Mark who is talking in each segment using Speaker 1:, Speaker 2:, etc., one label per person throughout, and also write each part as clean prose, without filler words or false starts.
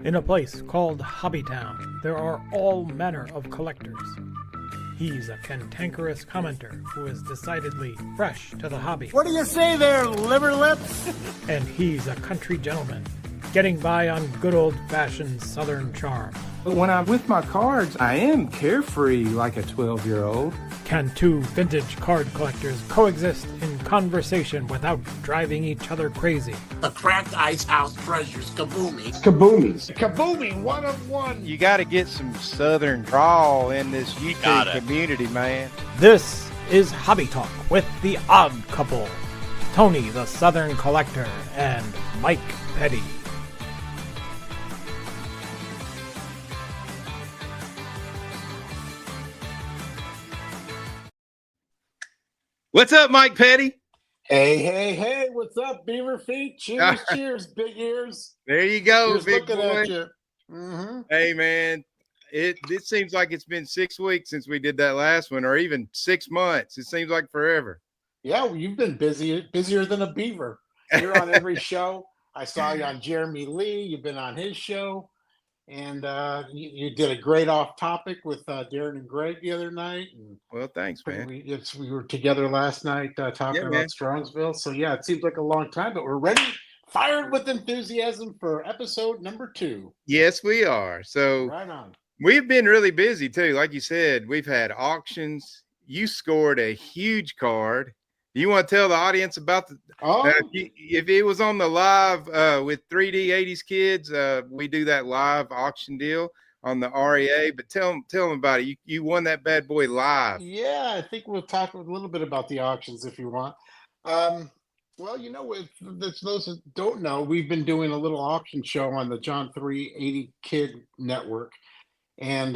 Speaker 1: In a place called Hobbytown, there are all manner of collectors. He's a cantankerous commenter who is decidedly fresh to the hobby.
Speaker 2: What do you say there, liver lips?
Speaker 1: And he's a country gentleman, getting by on good old-fashioned Southern charm.
Speaker 3: But when I'm with my cards, I am carefree like a 12-year-old.
Speaker 1: Can two vintage card collectors coexist in conversation without driving each other crazy?
Speaker 2: The cracked ice house treasures, kaboomy.
Speaker 3: Kaboomies.
Speaker 2: Kaboomy, one of one.
Speaker 4: You got to get some Southern drawl in this YouTube community, man.
Speaker 1: This is Hobby Talk with the Odd Couple, Tony the Southern Collector and Mike Petty.
Speaker 4: What's up, Mike Petty?
Speaker 2: Hey, what's up, beaver feet? Cheers, cheers, big ears.
Speaker 4: There you go,
Speaker 2: Here's
Speaker 4: big
Speaker 2: looking
Speaker 4: boy.
Speaker 2: at you. Mm-hmm.
Speaker 4: Hey, man, it seems like it's been 6 weeks since we did that last one, or even 6 months. It seems like forever.
Speaker 2: Yeah, well, you've been busier than a beaver. You're on every show. I saw you on Jeremy Lee. You've been on his show. And you did a great off topic with Darren and Greg the other night. And
Speaker 4: Well, thanks, man.
Speaker 2: we were together last night talking about Strongsville. So, yeah, it seems like a long time, but we're ready, fired with enthusiasm for episode number 2.
Speaker 4: Yes, we are. So
Speaker 2: Right on.
Speaker 4: we've been really busy, too. Like you said, we've had auctions. You scored a huge card. You want to tell the audience about if it was on the live with 3D 80s Kids, we do that live auction deal on the REA, but tell them about it. You won that bad boy live.
Speaker 2: Yeah, I think we'll talk a little bit about the auctions if you want. Well, if those that don't know, we've been doing a little auction show on the John 380 Kid Network, and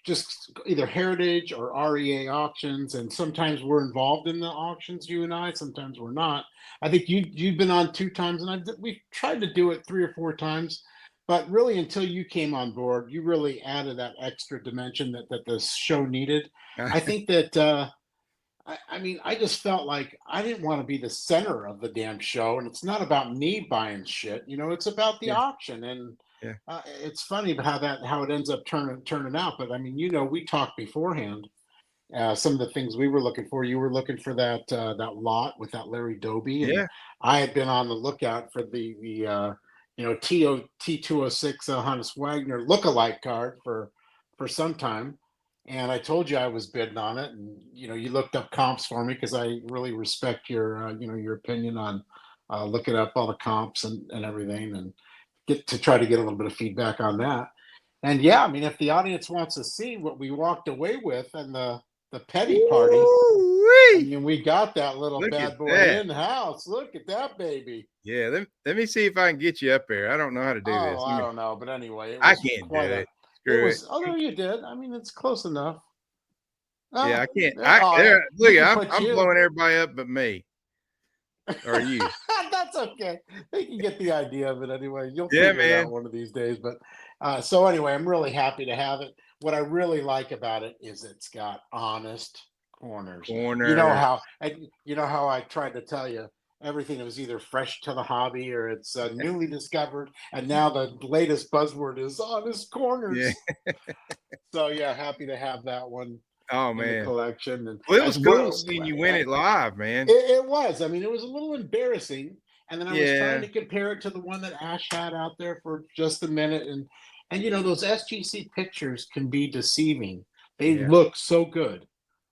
Speaker 2: just either heritage or REA auctions, and sometimes we're involved in the auctions, you and I, sometimes we're not. I think you've been on 2 times, and we've tried to do it 3 or 4 times, but really until you came on board, you really added that extra dimension that the show needed. I think that I just felt like I didn't want to be the center of the damn show, and it's not about me buying shit, it's about the auction. And it's funny how it ends up turning out. But I mean, we talked beforehand. Some of the things we were looking for. You were looking for that lot with that Larry Doby. And I had been on the lookout for the T206 Hannes Wagner lookalike card for some time. And I told you I was bidding on it, and you looked up comps for me because I really respect your your opinion on looking up all the comps and everything, and try to get a little bit of feedback on that. And yeah, I mean, if the audience wants to see what we walked away with and the petty party, I mean, we got that little bad boy in the house. Look at that baby.
Speaker 4: Yeah, let me see if I can get you up there. I don't know how to do this.
Speaker 2: I don't know, but anyway,
Speaker 4: I can't do it. Screw it.
Speaker 2: Although you did, I mean, it's close enough.
Speaker 4: Yeah, I can't. Look, I'm blowing everybody up but me. Or you.
Speaker 2: That's okay. They can get the idea of it anyway. You'll figure it out one of these days. But so anyway, I'm really happy to have it. What I really like about it is it's got honest corners. You know how I tried to tell you everything was either fresh to the hobby or it's newly discovered, and now the latest buzzword is honest corners. Yeah. So yeah, happy to have that one.
Speaker 4: Oh man,
Speaker 2: in the collection. And
Speaker 4: it was cool seeing you win it live, man.
Speaker 2: It was. I mean, it was a little embarrassing, and then I was trying to compare it to the one that Ash had out there for just a minute, and those SGC pictures can be deceiving. They look so good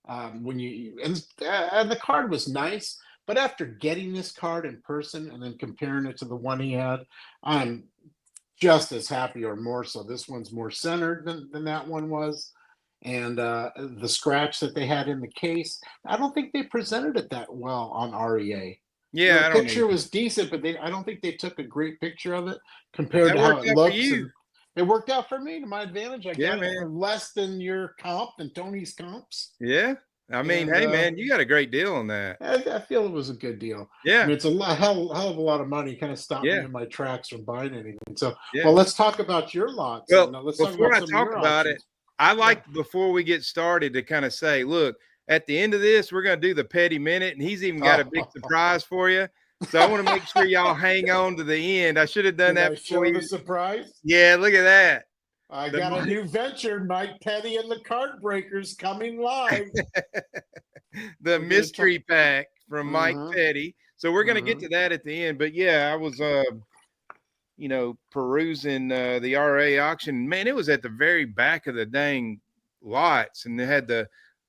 Speaker 2: when and the card was nice, but after getting this card in person and then comparing it to the one he had, I'm just as happy or more so. This one's more centered than that one was. And the scratch that they had in the case, I don't think they presented it that well on REA.
Speaker 4: Yeah,
Speaker 2: the picture was decent, but I don't think they took a great picture of it compared to how it looks. It worked out for me to my advantage. I got it for less than your comp and Tony's comps.
Speaker 4: Yeah, I mean, hey man, you got a great deal on that.
Speaker 2: I feel it was a good deal.
Speaker 4: Yeah,
Speaker 2: I mean, it's a hell of a lot of money. Kind of stopped me in my tracks from buying anything. So, well, let's talk about your lots.
Speaker 4: Well, before I talk about it, I like before we get started to kind of say, look, at the end of this, we're going to do the petty minute, and he's even got a big surprise for you. So I want to make sure y'all hang on to the end. I should have done that
Speaker 2: show
Speaker 4: before
Speaker 2: the surprise.
Speaker 4: Yeah, look at that.
Speaker 2: I got a new venture, Mike Petty and the Card Breakers coming live.
Speaker 4: The mystery pack from Mike Petty. So we're going to get to that at the end. But yeah, I was, perusing the RA auction. Man, it was at the very back of the dang lots, and they had the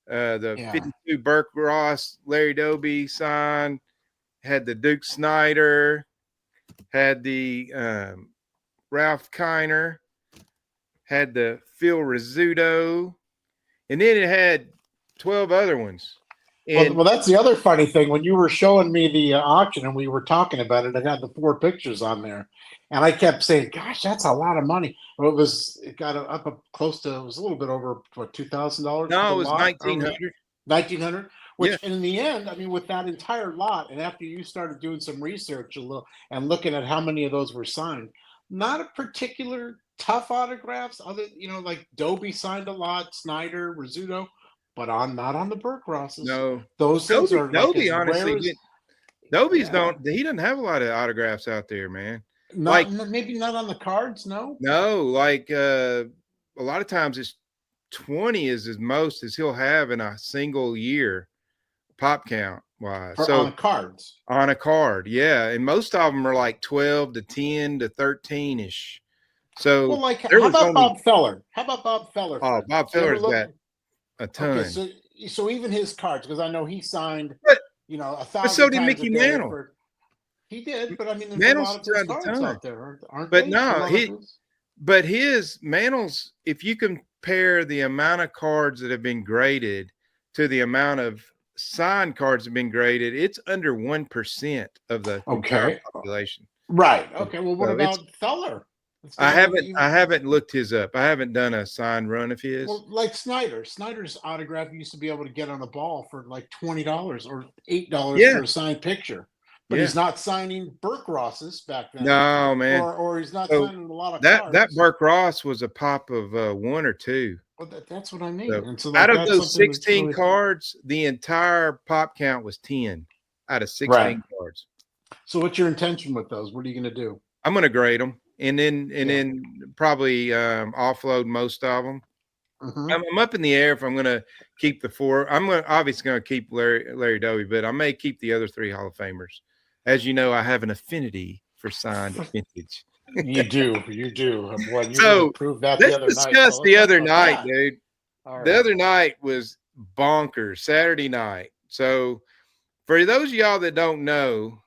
Speaker 4: 52 Burke Ross, Larry Doby sign, had the Duke Snyder, had the Ralph Kiner, had the Phil Rizzuto, and then it had 12 other ones. And
Speaker 2: well, that's the other funny thing. When you were showing me the auction and we were talking about it, it had the 4 pictures on there. And I kept saying, gosh, that's a lot of money. Well, it got up close to, it was a little bit over, what, $2,000?
Speaker 4: No, it was $1,900.
Speaker 2: $1,900? Which in the end, I mean, with that entire lot, and after you started doing some research a little and looking at how many of those were signed, not a particular tough autographs, other, like Doby signed a lot, Snyder, Rizzuto, but not on the Burke Rosses.
Speaker 4: No,
Speaker 2: those things are
Speaker 4: Doby, honestly, Doby's he doesn't have a lot of autographs out there, man.
Speaker 2: Maybe not on the cards, no.
Speaker 4: Like a lot of times it's 20 is as most as he'll have in a single year, pop count wise. So
Speaker 2: on cards,
Speaker 4: on a card, yeah, and most of them are like 12 to 10 to 13-ish. So
Speaker 2: how about Bob Feller?
Speaker 4: Oh, Bob Feller's got a ton.
Speaker 2: Okay, so even his cards, because I know he signed, 1,000.
Speaker 4: But so did Mickey Mantle.
Speaker 2: He did, but I mean, there's
Speaker 4: Mantle's
Speaker 2: a lot of his cards out there, aren't
Speaker 4: but
Speaker 2: they?
Speaker 4: no, Mantle's, if you compare the amount of cards that have been graded to the amount of signed cards that have been graded, it's under 1% of the entire population.
Speaker 2: Right. Okay. Well, what about Feller?
Speaker 4: I haven't looked his up. I haven't done a signed run of his.
Speaker 2: Well, like Snyder's autograph used to be able to get on a ball for like $20 or $8 for a signed picture. But he's not signing Burke Rosses back then.
Speaker 4: No, man.
Speaker 2: Or he's not signing a lot of cards.
Speaker 4: That Burke Ross was a pop of 1 or 2.
Speaker 2: Well, that's what I mean.
Speaker 4: So out of those 16 cards, the entire pop count was 10 out of 16 cards.
Speaker 2: So what's your intention with those? What are you going to do?
Speaker 4: I'm going to grade them and then probably offload most of them. I'm up in the air if I'm going to keep the 4. I'm obviously going to keep Larry Doby, but I may keep the other 3 Hall of Famers. As you know, I have an affinity for signed vintage.
Speaker 2: You do. Boy,
Speaker 4: so
Speaker 2: proved that
Speaker 4: let's discuss the other night, dude. Right. The other night was bonkers, Saturday night. So for those of y'all that don't know,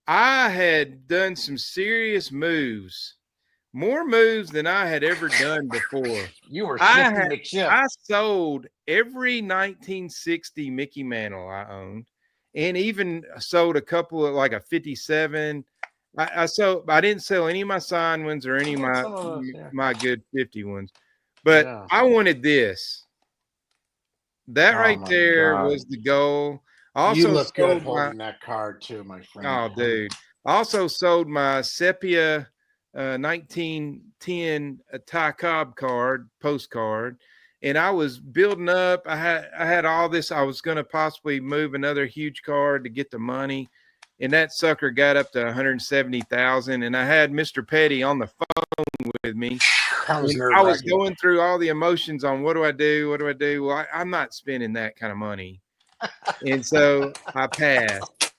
Speaker 4: I had done some serious moves, more moves than I had ever done before.
Speaker 2: You were shifting the chip.
Speaker 4: I sold every 1960 Mickey Mantle I owned, and even sold a couple of like a 57. I didn't sell any of my signed ones or any of my good 50 ones, but I wanted this. That right there was the goal. Also,
Speaker 2: you look good holding that card too, my friend.
Speaker 4: Oh, dude! Also sold my sepia 1910 Ty Cobb postcard, and I was building up. I had all this. I was going to possibly move another huge card to get the money, and that sucker got up to 170,000. And I had Mr. Petty on the phone with me. I was going through all the emotions on what do I do? What do I do? Well, I'm not spending that kind of money. And so I passed.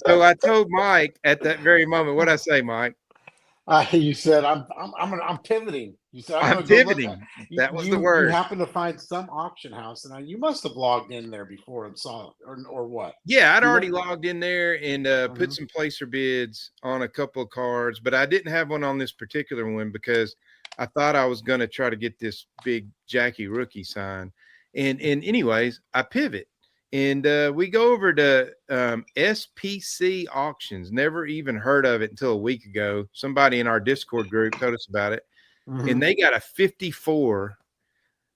Speaker 4: So I told Mike at that very moment, what'd I say, Mike?
Speaker 2: You said I'm pivoting. You said
Speaker 4: I'm pivoting. That was the word.
Speaker 2: You happened to find some auction house, and you must have logged in there before and saw it, or what?
Speaker 4: Yeah, I'd already logged in there and put some placer bids on a couple of cards, but I didn't have one on this particular one because I thought I was going to try to get this big Jackie rookie sign. And anyways, I pivot. And we go over to SPC Auctions. Never even heard of it until a week ago. Somebody in our Discord group told us about it. And they got a 54.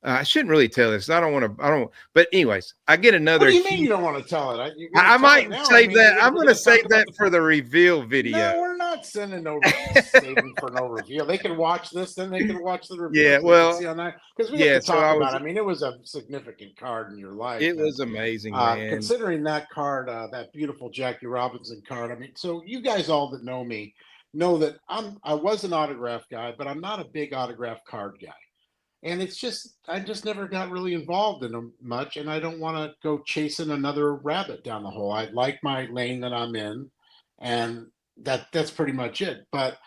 Speaker 4: I shouldn't really tell this. I don't want to. But anyways, I get another.
Speaker 2: What do you mean you don't want to tell it?
Speaker 4: I might save that. I'm going to save that for the reveal video.
Speaker 2: No, we're not sending no saving for no review. They can watch this, then they can watch the review.
Speaker 4: Yeah,
Speaker 2: so
Speaker 4: well,
Speaker 2: see on that because we
Speaker 4: yeah.
Speaker 2: have to
Speaker 4: So
Speaker 2: talk
Speaker 4: I
Speaker 2: about
Speaker 4: was.
Speaker 2: it. I mean, it was a significant card in your life.
Speaker 4: It was amazing, man.
Speaker 2: Considering that card, that beautiful Jackie Robinson card. I mean, so you guys all that know me know that I was an autograph guy, but I'm not a big autograph card guy. And it's just I just never got really involved in them much, and I don't want to go chasing another rabbit down the hole. I like my lane that I'm in, and that's pretty much it. But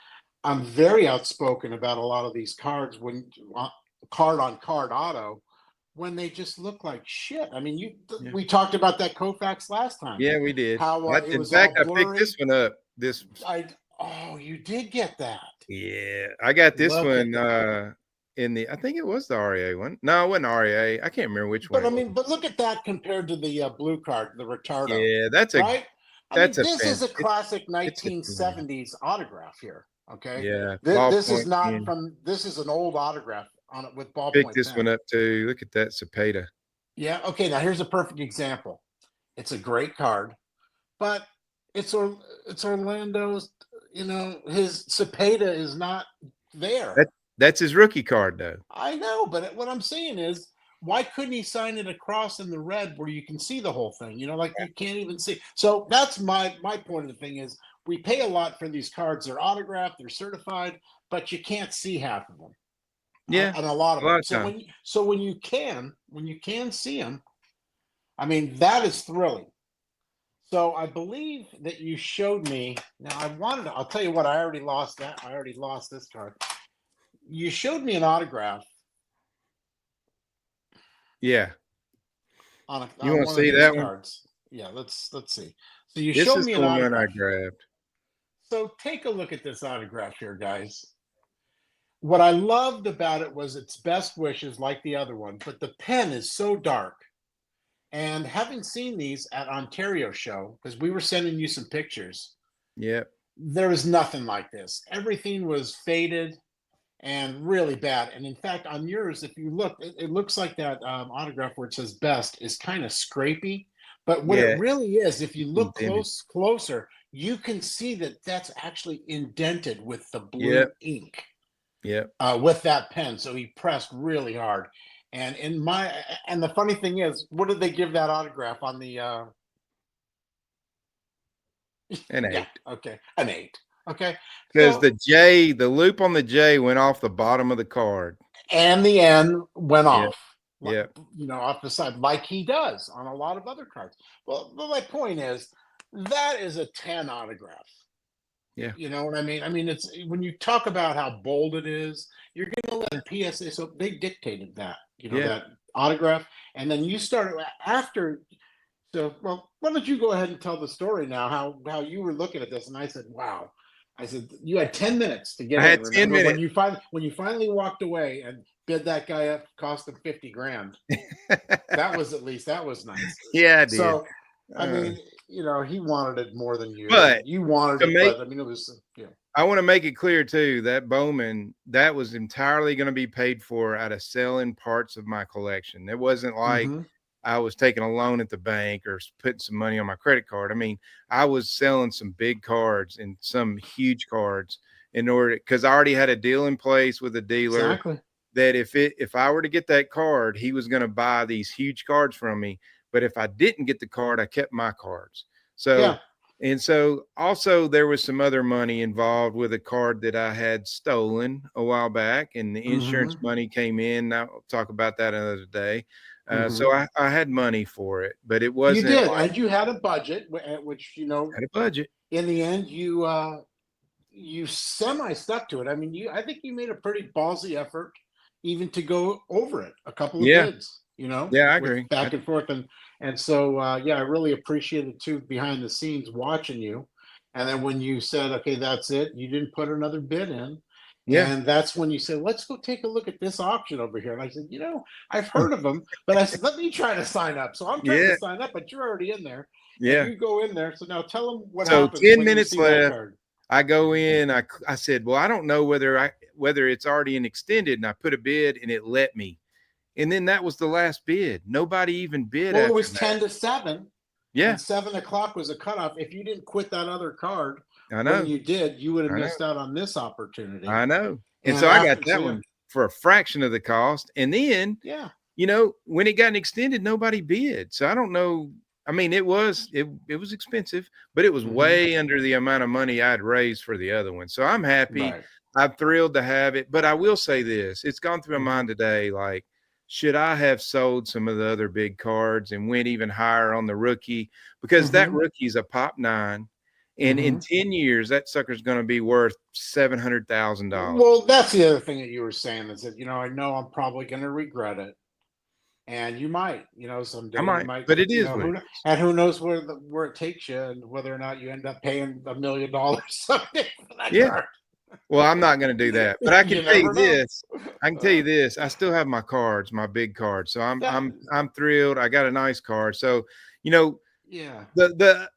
Speaker 2: I'm very outspoken about a lot of these cards when card on card auto when they just look like shit. I mean,
Speaker 4: Yeah.
Speaker 2: we talked about that Koufax last time.
Speaker 4: Yeah, we did.
Speaker 2: How it
Speaker 4: In
Speaker 2: was
Speaker 4: fact,
Speaker 2: all
Speaker 4: I picked
Speaker 2: blurry.
Speaker 4: this one up.
Speaker 2: You did get that.
Speaker 4: Yeah, I got this
Speaker 2: Look at
Speaker 4: one in the. I think it was the REA one. No, it wasn't REA. I can't remember which one.
Speaker 2: But I
Speaker 4: it was.
Speaker 2: mean, but look at that compared to the blue card, the Retardo.
Speaker 4: Yeah,
Speaker 2: right. I mean,
Speaker 4: that's a
Speaker 2: this is a classic
Speaker 4: it's a
Speaker 2: 1970s autograph here. Okay.
Speaker 4: Yeah,
Speaker 2: This is
Speaker 4: ballpoint
Speaker 2: not
Speaker 4: pen.
Speaker 2: from. This is an old autograph on it with ballpoint.
Speaker 4: Pick this
Speaker 2: pen.
Speaker 4: one up too. Look at that Cepeda.
Speaker 2: Yeah. Okay. Now here's a perfect example. It's a great card, but it's Orlando's. You know, his Cepeda is not there.
Speaker 4: That's his rookie card, though.
Speaker 2: I know, but what I'm saying is, why couldn't he sign it across in the red where you can see the whole thing? You know, like you can't even see. So that's my point of the thing is we pay a lot for these cards. They're autographed, they're certified, but you can't see half of them.
Speaker 4: Yeah,
Speaker 2: and a lot of them.
Speaker 4: So
Speaker 2: when you can see them, I mean that is thrilling. So I believe that you showed me. Now I'll tell you what. I already lost that. I already lost this card. You showed me an autograph.
Speaker 4: Yeah.
Speaker 2: You want to see that cards. One? Yeah, let's see. So you showed me an autograph.
Speaker 4: One I grabbed.
Speaker 2: So take a look at this autograph here, guys. What I loved about it was its best wishes, like the other one, but the pen is so dark. And having seen these at Ontario show, because we were sending you some pictures.
Speaker 4: Yep.
Speaker 2: There was nothing like this. Everything was faded and really bad. And in fact, on yours, if you look, it looks like that autograph where it says best is kind of scrapey. But what it really is, if you look closer, you can see that that's actually indented with the blue ink.
Speaker 4: Yep.
Speaker 2: With that pen. So he pressed really hard. And the funny thing is, what did they give that autograph on the
Speaker 4: an 8.
Speaker 2: Yeah, okay. An 8. Okay.
Speaker 4: Because the loop on the J went off the bottom of the card.
Speaker 2: And the N went off.
Speaker 4: Yeah.
Speaker 2: You know, off the side, like he does on a lot of other cards. Well, my point is that is a 10 autograph.
Speaker 4: Yeah.
Speaker 2: You know what I mean? I mean, it's when you talk about how bold it is, you're going to let PSA. So they dictated that, you know, that autograph. And then you started after. So, well, why don't you go ahead and tell the story now, how you were looking at this. And I said, wow. I said, you had 10 minutes to get
Speaker 4: I had 10 minutes.
Speaker 2: When you finally walked away and bid that guy up, cost him $50,000. that was nice.
Speaker 4: Yeah, I did.
Speaker 2: So, I mean, you know, he wanted it more than you.
Speaker 4: But
Speaker 2: you wanted it, but I mean, it was,
Speaker 4: I want to make it clear too, that Bowman, that was entirely going to be paid for out of selling parts of my collection. It wasn't like I was taking a loan at the bank or putting some money on my credit card. I mean, I was selling some big cards and some huge cards in order, because I already had a deal in place with a dealer.
Speaker 2: Exactly.
Speaker 4: That if I were to get that card, he was going to buy these huge cards from me. But if I didn't get the card, I kept my cards. So, and so also there was some other money involved with a card that I had stolen a while back, and the insurance money came in. I'll talk about that another day. So I had money for it, but it wasn't.
Speaker 2: You did, and you had a budget, which, you know,
Speaker 4: had a budget.
Speaker 2: In the end, you semi stuck to it. I mean, I think you made a pretty ballsy effort, even to go over it a couple of bids. You know,
Speaker 4: I agree.
Speaker 2: Back and forth, and so I really appreciated too behind the scenes watching you. And then when you said, okay, that's it, you didn't put another bid in. Yeah. And that's when you said, let's go take a look at this auction over here. And I said, you know, I've heard of them, but I said, let me try to sign up. So I'm trying to sign up, but you're already in there. Yeah. And you go in there. So now tell them what happens.
Speaker 4: So 10 minutes left. I go in. I said, well, I don't know whether it's already in extended. And I put a bid and it let me. And then that was the last bid. Nobody even bid.
Speaker 2: Well, it was 10 to 7.
Speaker 4: Yeah.
Speaker 2: And 7 o'clock was a cutoff. If you didn't quit that other card
Speaker 4: I know.
Speaker 2: When you did, you would have
Speaker 4: I know.
Speaker 2: missed out on this opportunity.
Speaker 4: I know. And
Speaker 2: And
Speaker 4: so I got
Speaker 2: after-
Speaker 4: that
Speaker 2: so,
Speaker 4: one for a fraction of the cost. And then,
Speaker 2: Yeah.
Speaker 4: you know, when it got extended, nobody bid. So I don't know. I mean, it was expensive, but it was way under the amount of money I'd raised for the other one. So I'm happy.
Speaker 2: Right.
Speaker 4: I'm thrilled to have it. But I will say this, it's gone through my mind today. Like, should I have sold some of the other big cards and went even higher on the rookie? Because that rookie's a pop 9. And in 10 years, that sucker's going to be worth $700,000.
Speaker 2: Well, that's the other thing that you were saying is that, you know, I know I'm probably going to regret it. And you might, you know, someday
Speaker 4: I
Speaker 2: you
Speaker 4: might,
Speaker 2: might,
Speaker 4: but it
Speaker 2: you
Speaker 4: is
Speaker 2: know,
Speaker 4: what it is.
Speaker 2: and who knows where it takes you and whether or not you end up paying $1 million someday for that
Speaker 4: Yeah.
Speaker 2: card.
Speaker 4: Well, I'm not going to do that, but I can tell you
Speaker 2: never know.
Speaker 4: this. I can tell you this. I still have my cards, my big cards. So I'm thrilled. I got a nice card. So, you know,
Speaker 2: Yeah.
Speaker 4: the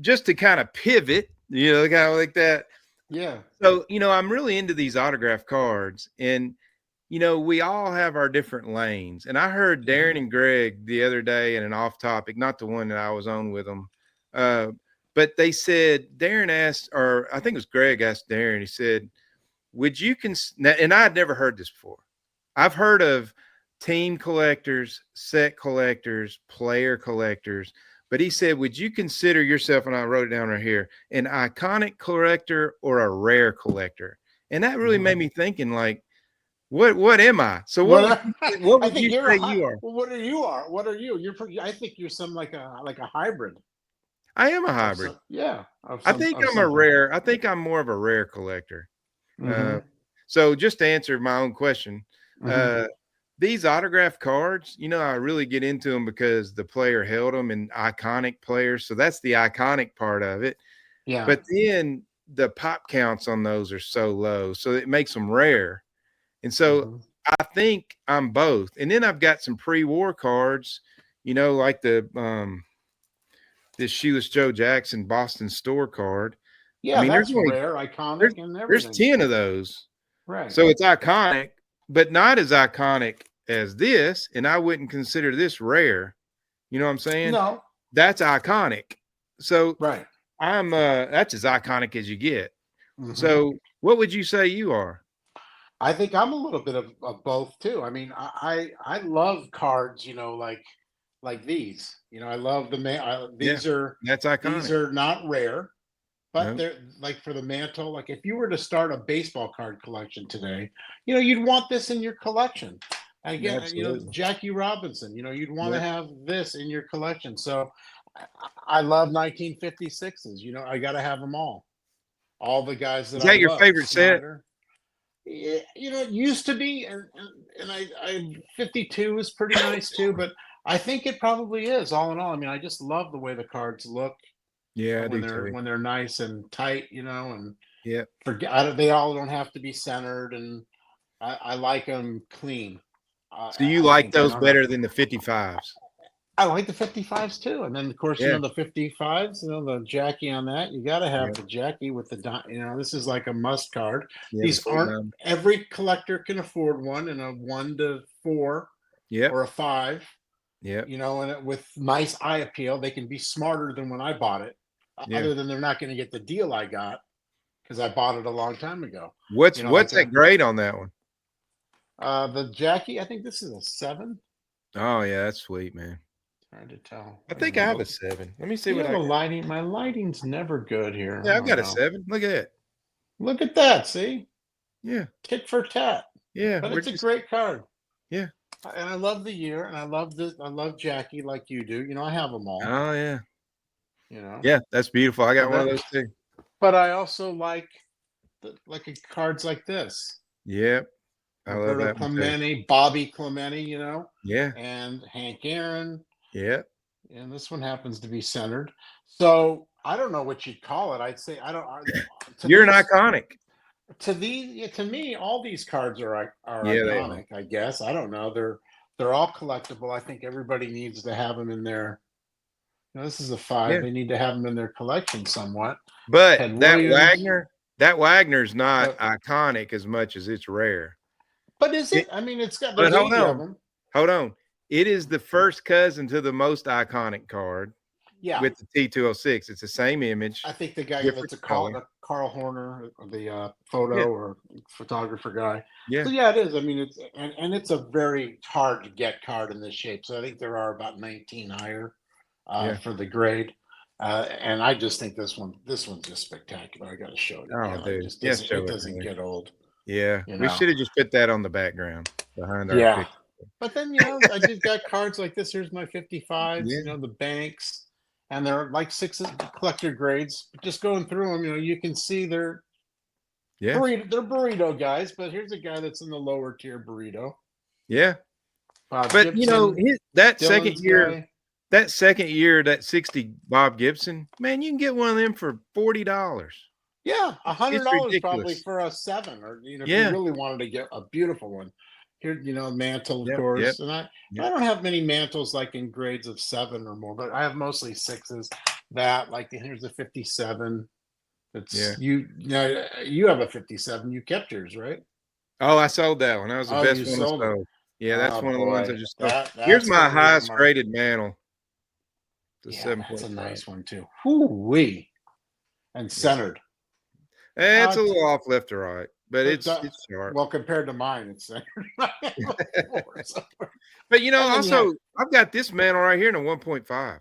Speaker 4: just to kind of pivot, you know, kind of like that.
Speaker 2: Yeah.
Speaker 4: So, you know, I'm really into these autograph cards, and you know, we all have our different lanes. And I heard Darren and Greg the other day in an off topic, not the one that I was on with them. But they said, Darren asked, or I think it was Greg asked Darren, he said, would you and I had never heard this before. I've heard of team collectors, set collectors, player collectors, but he said, would you consider yourself, and I wrote it down right here, an iconic collector or a rare collector? And that really made me thinking, like, what am I? So what would you say you are?
Speaker 2: Well, what are you? What are you? I think you're some like a hybrid.
Speaker 4: I am a hybrid. I think I'm a rare. I think I'm more of a rare collector. So just to answer my own question, these autograph cards, you know, I really get into them because the player held them and iconic players. So that's the iconic part of it.
Speaker 2: Yeah.
Speaker 4: But then the pop counts on those are so low, so it makes them rare. And so I think I'm both. And then I've got some pre-war cards, you know, like the this Shoeless Joe Jackson Boston store card.
Speaker 2: Yeah, I mean, that's rare, iconic, and everything.
Speaker 4: There's 10 of those.
Speaker 2: Right.
Speaker 4: So it's iconic, but not as iconic as this. And I wouldn't consider this rare. You know what I'm saying?
Speaker 2: No.
Speaker 4: That's iconic. So
Speaker 2: right.
Speaker 4: I'm that's as iconic as you get. So what would you say you are?
Speaker 2: I think I'm a little bit of both too. I mean, I love cards, you know, like these. You know, I love these are
Speaker 4: that's iconic.
Speaker 2: These are not rare, but they're like for the mantle. Like if you were to start a baseball card collection today, you know, you'd want this in your collection. Again, you know, Jackie Robinson. You know, you'd want to have this in your collection. So I love 1956s. You know, I got to have them all. All the guys that
Speaker 4: is that your favorite set?
Speaker 2: Yeah, you know, it used to be, and I 52 is pretty nice too, but I think it probably is. All in all, I mean, I just love the way the cards look.
Speaker 4: Yeah,
Speaker 2: when they're nice and tight, you know, and
Speaker 4: they
Speaker 2: all don't have to be centered, and I like them clean.
Speaker 4: So you like those better than the 55s?
Speaker 2: I like the 55s too, and then of course you know the 55s, you know the Jackie on that. You got to have the Jackie with the, you know, this is like a must card. These aren't every collector can afford one in a 1 to 4, or a 5.
Speaker 4: Yeah,
Speaker 2: you know, and with nice eye appeal, they can be smarter than when I bought it. Other than they're not going to get the deal I got because I bought it a long time ago.
Speaker 4: What's that grade on that one?
Speaker 2: The Jackie, I think this is a 7.
Speaker 4: Oh yeah, that's sweet, man.
Speaker 2: Hard to tell.
Speaker 4: I think I have a 7. Let me see what I got.
Speaker 2: Lighting. My lighting's never good here.
Speaker 4: Yeah, I've got a 7. Look at it.
Speaker 2: Look at that. See?
Speaker 4: Yeah.
Speaker 2: Tit for tat.
Speaker 4: Yeah.
Speaker 2: But it's a great card.
Speaker 4: Yeah.
Speaker 2: And I love the year, and I love Jackie like you do. You know, I have them all.
Speaker 4: Oh yeah.
Speaker 2: You know.
Speaker 4: Yeah, that's beautiful. I got one of those too.
Speaker 2: But I also like cards like this.
Speaker 4: Yep. I love that.
Speaker 2: Clemente, Bobby Clemente, you know.
Speaker 4: Yeah.
Speaker 2: And Hank Aaron.
Speaker 4: Yeah.
Speaker 2: And this one happens to be centered. So I don't know what you'd call it. I'd say I don't.
Speaker 4: You're an iconic.
Speaker 2: To me, all these cards are iconic. I guess I don't know. They're all collectible. I think everybody needs to have them in their. You know, this is a 5. Yeah. They need to have them in their collection somewhat.
Speaker 4: But that Wagner's not iconic as much as it's rare.
Speaker 2: But is it? I mean, it's got. Hold on.
Speaker 4: Hold on. It is the first cousin to the most iconic card.
Speaker 2: Yeah.
Speaker 4: with the T206. It's the same image.
Speaker 2: I think the guy
Speaker 4: Different
Speaker 2: that's a
Speaker 4: color.
Speaker 2: Carl Horner, the photo
Speaker 4: Yeah.
Speaker 2: or photographer guy.
Speaker 4: Yeah.
Speaker 2: So yeah, it is. I mean, it's a very hard to get card in this shape. So I think there are about 19 higher
Speaker 4: Yeah.
Speaker 2: for the grade. And I just think this one's just spectacular. I got to show it.
Speaker 4: Oh, dude.
Speaker 2: It doesn't get old.
Speaker 4: Yeah.
Speaker 2: You
Speaker 4: We
Speaker 2: know?
Speaker 4: should have just put that on the background behind our
Speaker 2: Yeah.
Speaker 4: picture.
Speaker 2: But then, I just got cards like this. Here's my 55s,
Speaker 4: Yeah.
Speaker 2: the banks, and they're like collector grades. Just going through them, you can see they're
Speaker 4: Yeah.
Speaker 2: burrito guys. But here's a guy that's in the lower tier burrito.
Speaker 4: Yeah.
Speaker 2: Bob
Speaker 4: But
Speaker 2: Gibson,
Speaker 4: that second
Speaker 2: Dylan's
Speaker 4: year,
Speaker 2: guy.
Speaker 4: that 60 Bob Gibson, man, you can get one of them for $40.
Speaker 2: Yeah, $100 probably
Speaker 4: ridiculous.
Speaker 2: for a 7, or if
Speaker 4: Yeah.
Speaker 2: you really wanted to get a beautiful one. Here, mantle, of
Speaker 4: Yep,
Speaker 2: course.
Speaker 4: yep,
Speaker 2: And I
Speaker 4: yep.
Speaker 2: don't have many mantles like in grades of 7 or more, but I have mostly 6s. Here's a 57. It's you have a 57. You kept yours, right?
Speaker 4: Oh, I sold that one. That was the
Speaker 2: Oh,
Speaker 4: best
Speaker 2: you
Speaker 4: one I
Speaker 2: sold it.
Speaker 4: sold. Yeah, that's
Speaker 2: Oh,
Speaker 4: one of the ones I
Speaker 2: boy.
Speaker 4: just sold.
Speaker 2: That's
Speaker 4: Here's my
Speaker 2: gonna be on
Speaker 4: highest
Speaker 2: my-
Speaker 4: graded mantle. The
Speaker 2: Yeah,
Speaker 4: 7.5.
Speaker 2: that's a nice one too. Whoo-wee. And centered.
Speaker 4: It's a
Speaker 2: it's-
Speaker 4: little off left to right, but it's
Speaker 2: It's,
Speaker 4: sharp.
Speaker 2: Well, compared to mine, it's centered.
Speaker 4: But
Speaker 2: and then
Speaker 4: also I've got this mantle right here in a 1.5.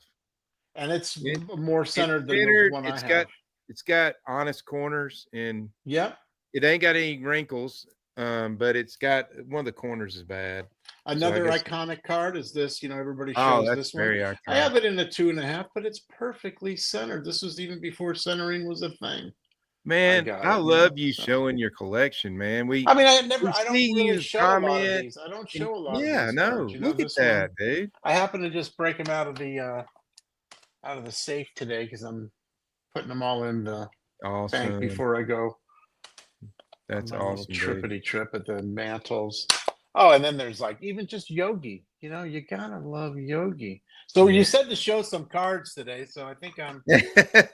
Speaker 2: And it's
Speaker 4: Yeah.
Speaker 2: more centered than
Speaker 4: centered,
Speaker 2: the one I
Speaker 4: it's
Speaker 2: have.
Speaker 4: It's got honest corners, and
Speaker 2: Yep.
Speaker 4: it ain't got any wrinkles. But it's got one of the corners is bad.
Speaker 2: Another
Speaker 4: guess-
Speaker 2: iconic card is this. Everybody
Speaker 4: Oh,
Speaker 2: shows
Speaker 4: that's
Speaker 2: this one.
Speaker 4: very iconic.
Speaker 2: I have it in a 2.5, but it's perfectly centered. This was even before centering was a thing.
Speaker 4: Man,
Speaker 2: got
Speaker 4: I
Speaker 2: it,
Speaker 4: love you
Speaker 2: so.
Speaker 4: showing your collection, man.
Speaker 2: I mean, I don't
Speaker 4: see
Speaker 2: really
Speaker 4: you
Speaker 2: show a lot of
Speaker 4: comment,
Speaker 2: these. I don't show a lot
Speaker 4: yeah,
Speaker 2: of these
Speaker 4: no,
Speaker 2: cards.
Speaker 4: look at
Speaker 2: This
Speaker 4: that,
Speaker 2: one,
Speaker 4: dude.
Speaker 2: I happen to just break them out of the safe today because I'm putting them all in the bank
Speaker 4: Awesome.
Speaker 2: before I go.
Speaker 4: That's
Speaker 2: on my
Speaker 4: awesome,
Speaker 2: little
Speaker 4: dude.
Speaker 2: trippity trip at the mantles. Oh, and then there's even just Yogi. You gotta love Yogi. So you said to show some cards today, so I think I'm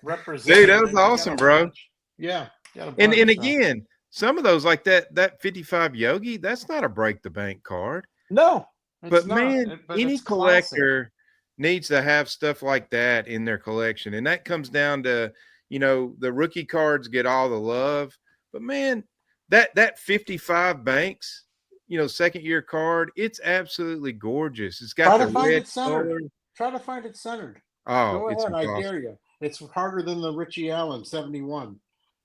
Speaker 2: representing.
Speaker 4: Dude, that was
Speaker 2: it. You got
Speaker 4: awesome,
Speaker 2: a
Speaker 4: bro.
Speaker 2: bunch. Yeah. got a
Speaker 4: And
Speaker 2: bunch, so.
Speaker 4: again, some of those like that 55 Yogi, that's not a break the bank card.
Speaker 2: No, it's
Speaker 4: But
Speaker 2: not.
Speaker 4: man,
Speaker 2: But
Speaker 4: any
Speaker 2: it's classic.
Speaker 4: collector needs to have stuff like that in their collection. And that comes down to, the rookie cards get all the love. But man, that 55 Banks, second year card, it's absolutely gorgeous. It's got the red color.
Speaker 2: Try to find it centered.
Speaker 4: Oh,
Speaker 2: Go
Speaker 4: it's
Speaker 2: ahead, I
Speaker 4: impossible.
Speaker 2: dare you. It's harder than the Richie Allen 71.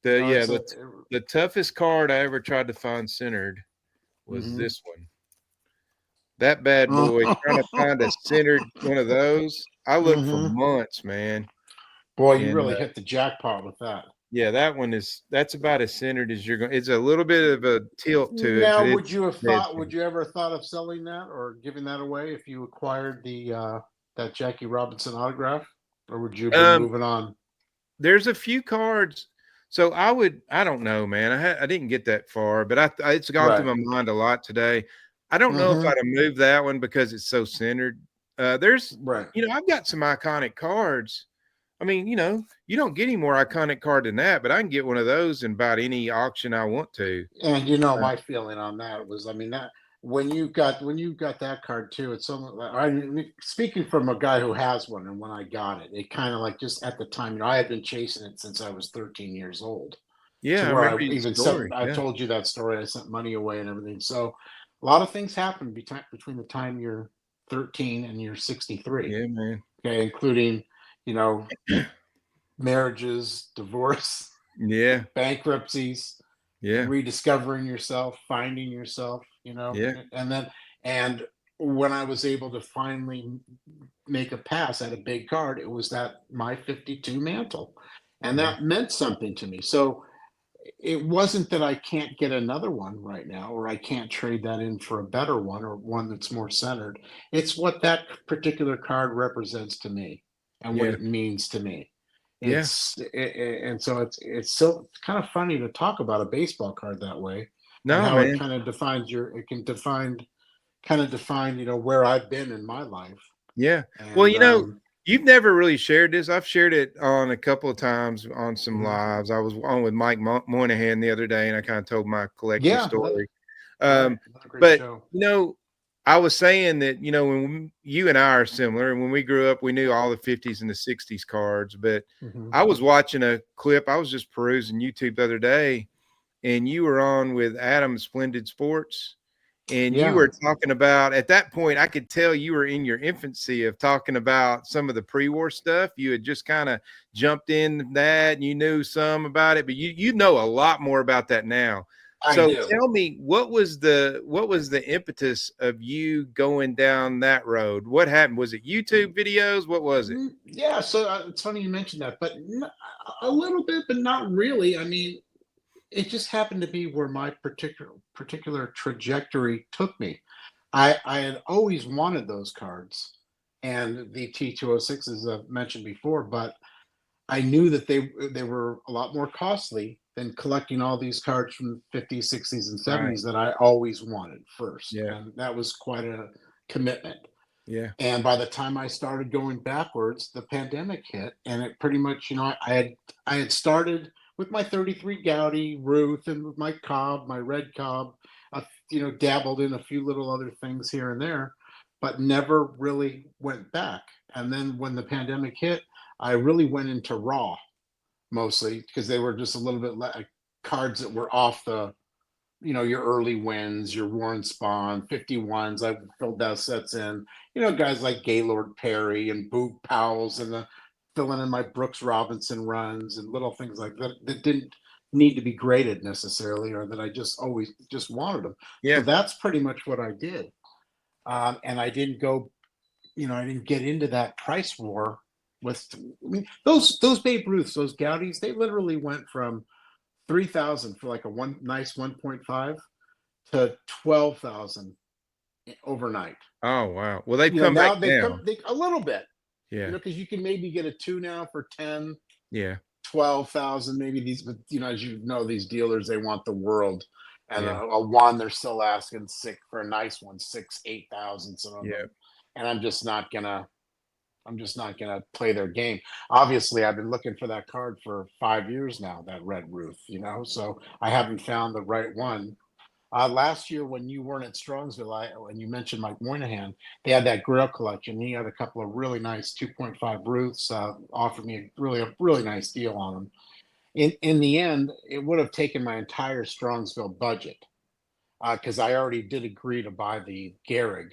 Speaker 4: The toughest card I ever tried to find centered was this one. That bad boy, trying to find a centered one of those. I looked for months, man.
Speaker 2: Boy, you really hit the jackpot with that.
Speaker 4: Yeah, that's about as centered as you're going. It's a little bit of a tilt to it.
Speaker 2: Now,
Speaker 4: but
Speaker 2: would you
Speaker 4: it's
Speaker 2: ever thought of selling that or giving that away if you acquired that Jackie Robinson autograph, or would you be moving on?
Speaker 4: There's a few cards. So I don't know, man. I didn't get that far, but it's gone through my mind a lot today. I don't know if I'd have moved that one because it's so centered. I've got some iconic cards. I mean, you don't get any more iconic card than that, but I can get one of those in about any auction I want to.
Speaker 2: And my feeling on that was, that when you got that card too, it's something like, speaking from a guy who has one, and when I got it, it kind of just at the time, I had been chasing it since I was 13 years old.
Speaker 4: Yeah,
Speaker 2: I told you that story. I sent money away and everything. So a lot of things happen between the time you're 13 and you're 63.
Speaker 4: Yeah, man.
Speaker 2: Okay, including marriages, divorce, bankruptcies, rediscovering yourself, finding yourself, and when I was able to finally make a pass at a big card, it was my 52 mantle, and that meant something to me. So it wasn't that I can't get another one right now, or I can't trade that in for a better one, or one that's more centered. It's what that particular card represents to me and what it means to me. And so it's kind of funny to talk about a baseball card that way.
Speaker 4: No,
Speaker 2: and how
Speaker 4: man.
Speaker 2: it kind of defines where I've been in my life.
Speaker 4: Yeah.
Speaker 2: And,
Speaker 4: Well, you've never really shared this. I've shared it on a couple of times on some lives. I was on with Mike Moynihan the other day, and I kind of told my collecting story.
Speaker 2: Another great
Speaker 4: But
Speaker 2: show.
Speaker 4: I was saying that, you know, when you and I are similar, and when we grew up, we knew all the 50s and the 60s cards. But I was watching a clip. I was just perusing YouTube the other day, and you were on with Adam Splendid Sports. And you were talking about, at that point, I could tell you were in your infancy of talking about some of the pre-war stuff. You had just kind of jumped in that, and you knew some about it, but you know a lot more about that now. So tell me, what was the impetus of you going down that road? What happened? Was it YouTube videos? What was it?
Speaker 2: Yeah, so it's funny you mentioned that, but a little bit, but not really. I mean, it just happened to be where my particular trajectory took me. I had always wanted those cards and the T206, as I've mentioned before, but I knew that they were a lot more costly than collecting all these cards from the 50s, 60s, and 70s that I always wanted first.
Speaker 4: Yeah.
Speaker 2: And that was quite a commitment.
Speaker 4: Yeah.
Speaker 2: And by the time I started going backwards, the pandemic hit, and it pretty much, you know, I had started with my 33 Gaudy Ruth and with my Cobb, my red Cobb, you know, dabbled in a few little other things here and there, but never really went back. And then when the pandemic hit, I really went into raw mostly because they were just a little bit cards that were off the, you know, your early wins, your Warren Spahn 51s. I filled those sets in, you know, guys like Gaylord Perry and Boog Powell's, and the filling in my Brooks Robinson runs and little things like that that didn't need to be graded necessarily, or that I just always just wanted them.
Speaker 4: Yeah.
Speaker 2: So that's pretty much what I did. And I didn't go, you know, I didn't get into that price war with, I mean, those Babe Ruths, those Gaudis, they literally went from 3,000 for like a nice 1.5 to 12,000 overnight.
Speaker 4: Oh, wow. Well, they've
Speaker 2: You know,
Speaker 4: come
Speaker 2: now
Speaker 4: back
Speaker 2: they've
Speaker 4: down.
Speaker 2: a little bit.
Speaker 4: Yeah.
Speaker 2: You know, because you can maybe get a 2 now for 10,
Speaker 4: Yeah.
Speaker 2: 12,000, maybe these, but you know, as you know, these dealers, they want the world. And
Speaker 4: Yeah.
Speaker 2: a one, they're still asking for a nice one, 6, 8,000, some of
Speaker 4: Yeah.
Speaker 2: them. And I'm just not gonna play their game. Obviously, I've been looking for that card for 5 years now, that red Ruth, you know, so I haven't found the right one. Last year, when you weren't at Strongsville, and you mentioned Mike Moynihan, they had that grill collection. He had a couple of really nice 2.5 Ruths, offered me a really nice deal on them. In the end, it would have taken my entire Strongsville budget, because I already did agree to buy the Gehrig.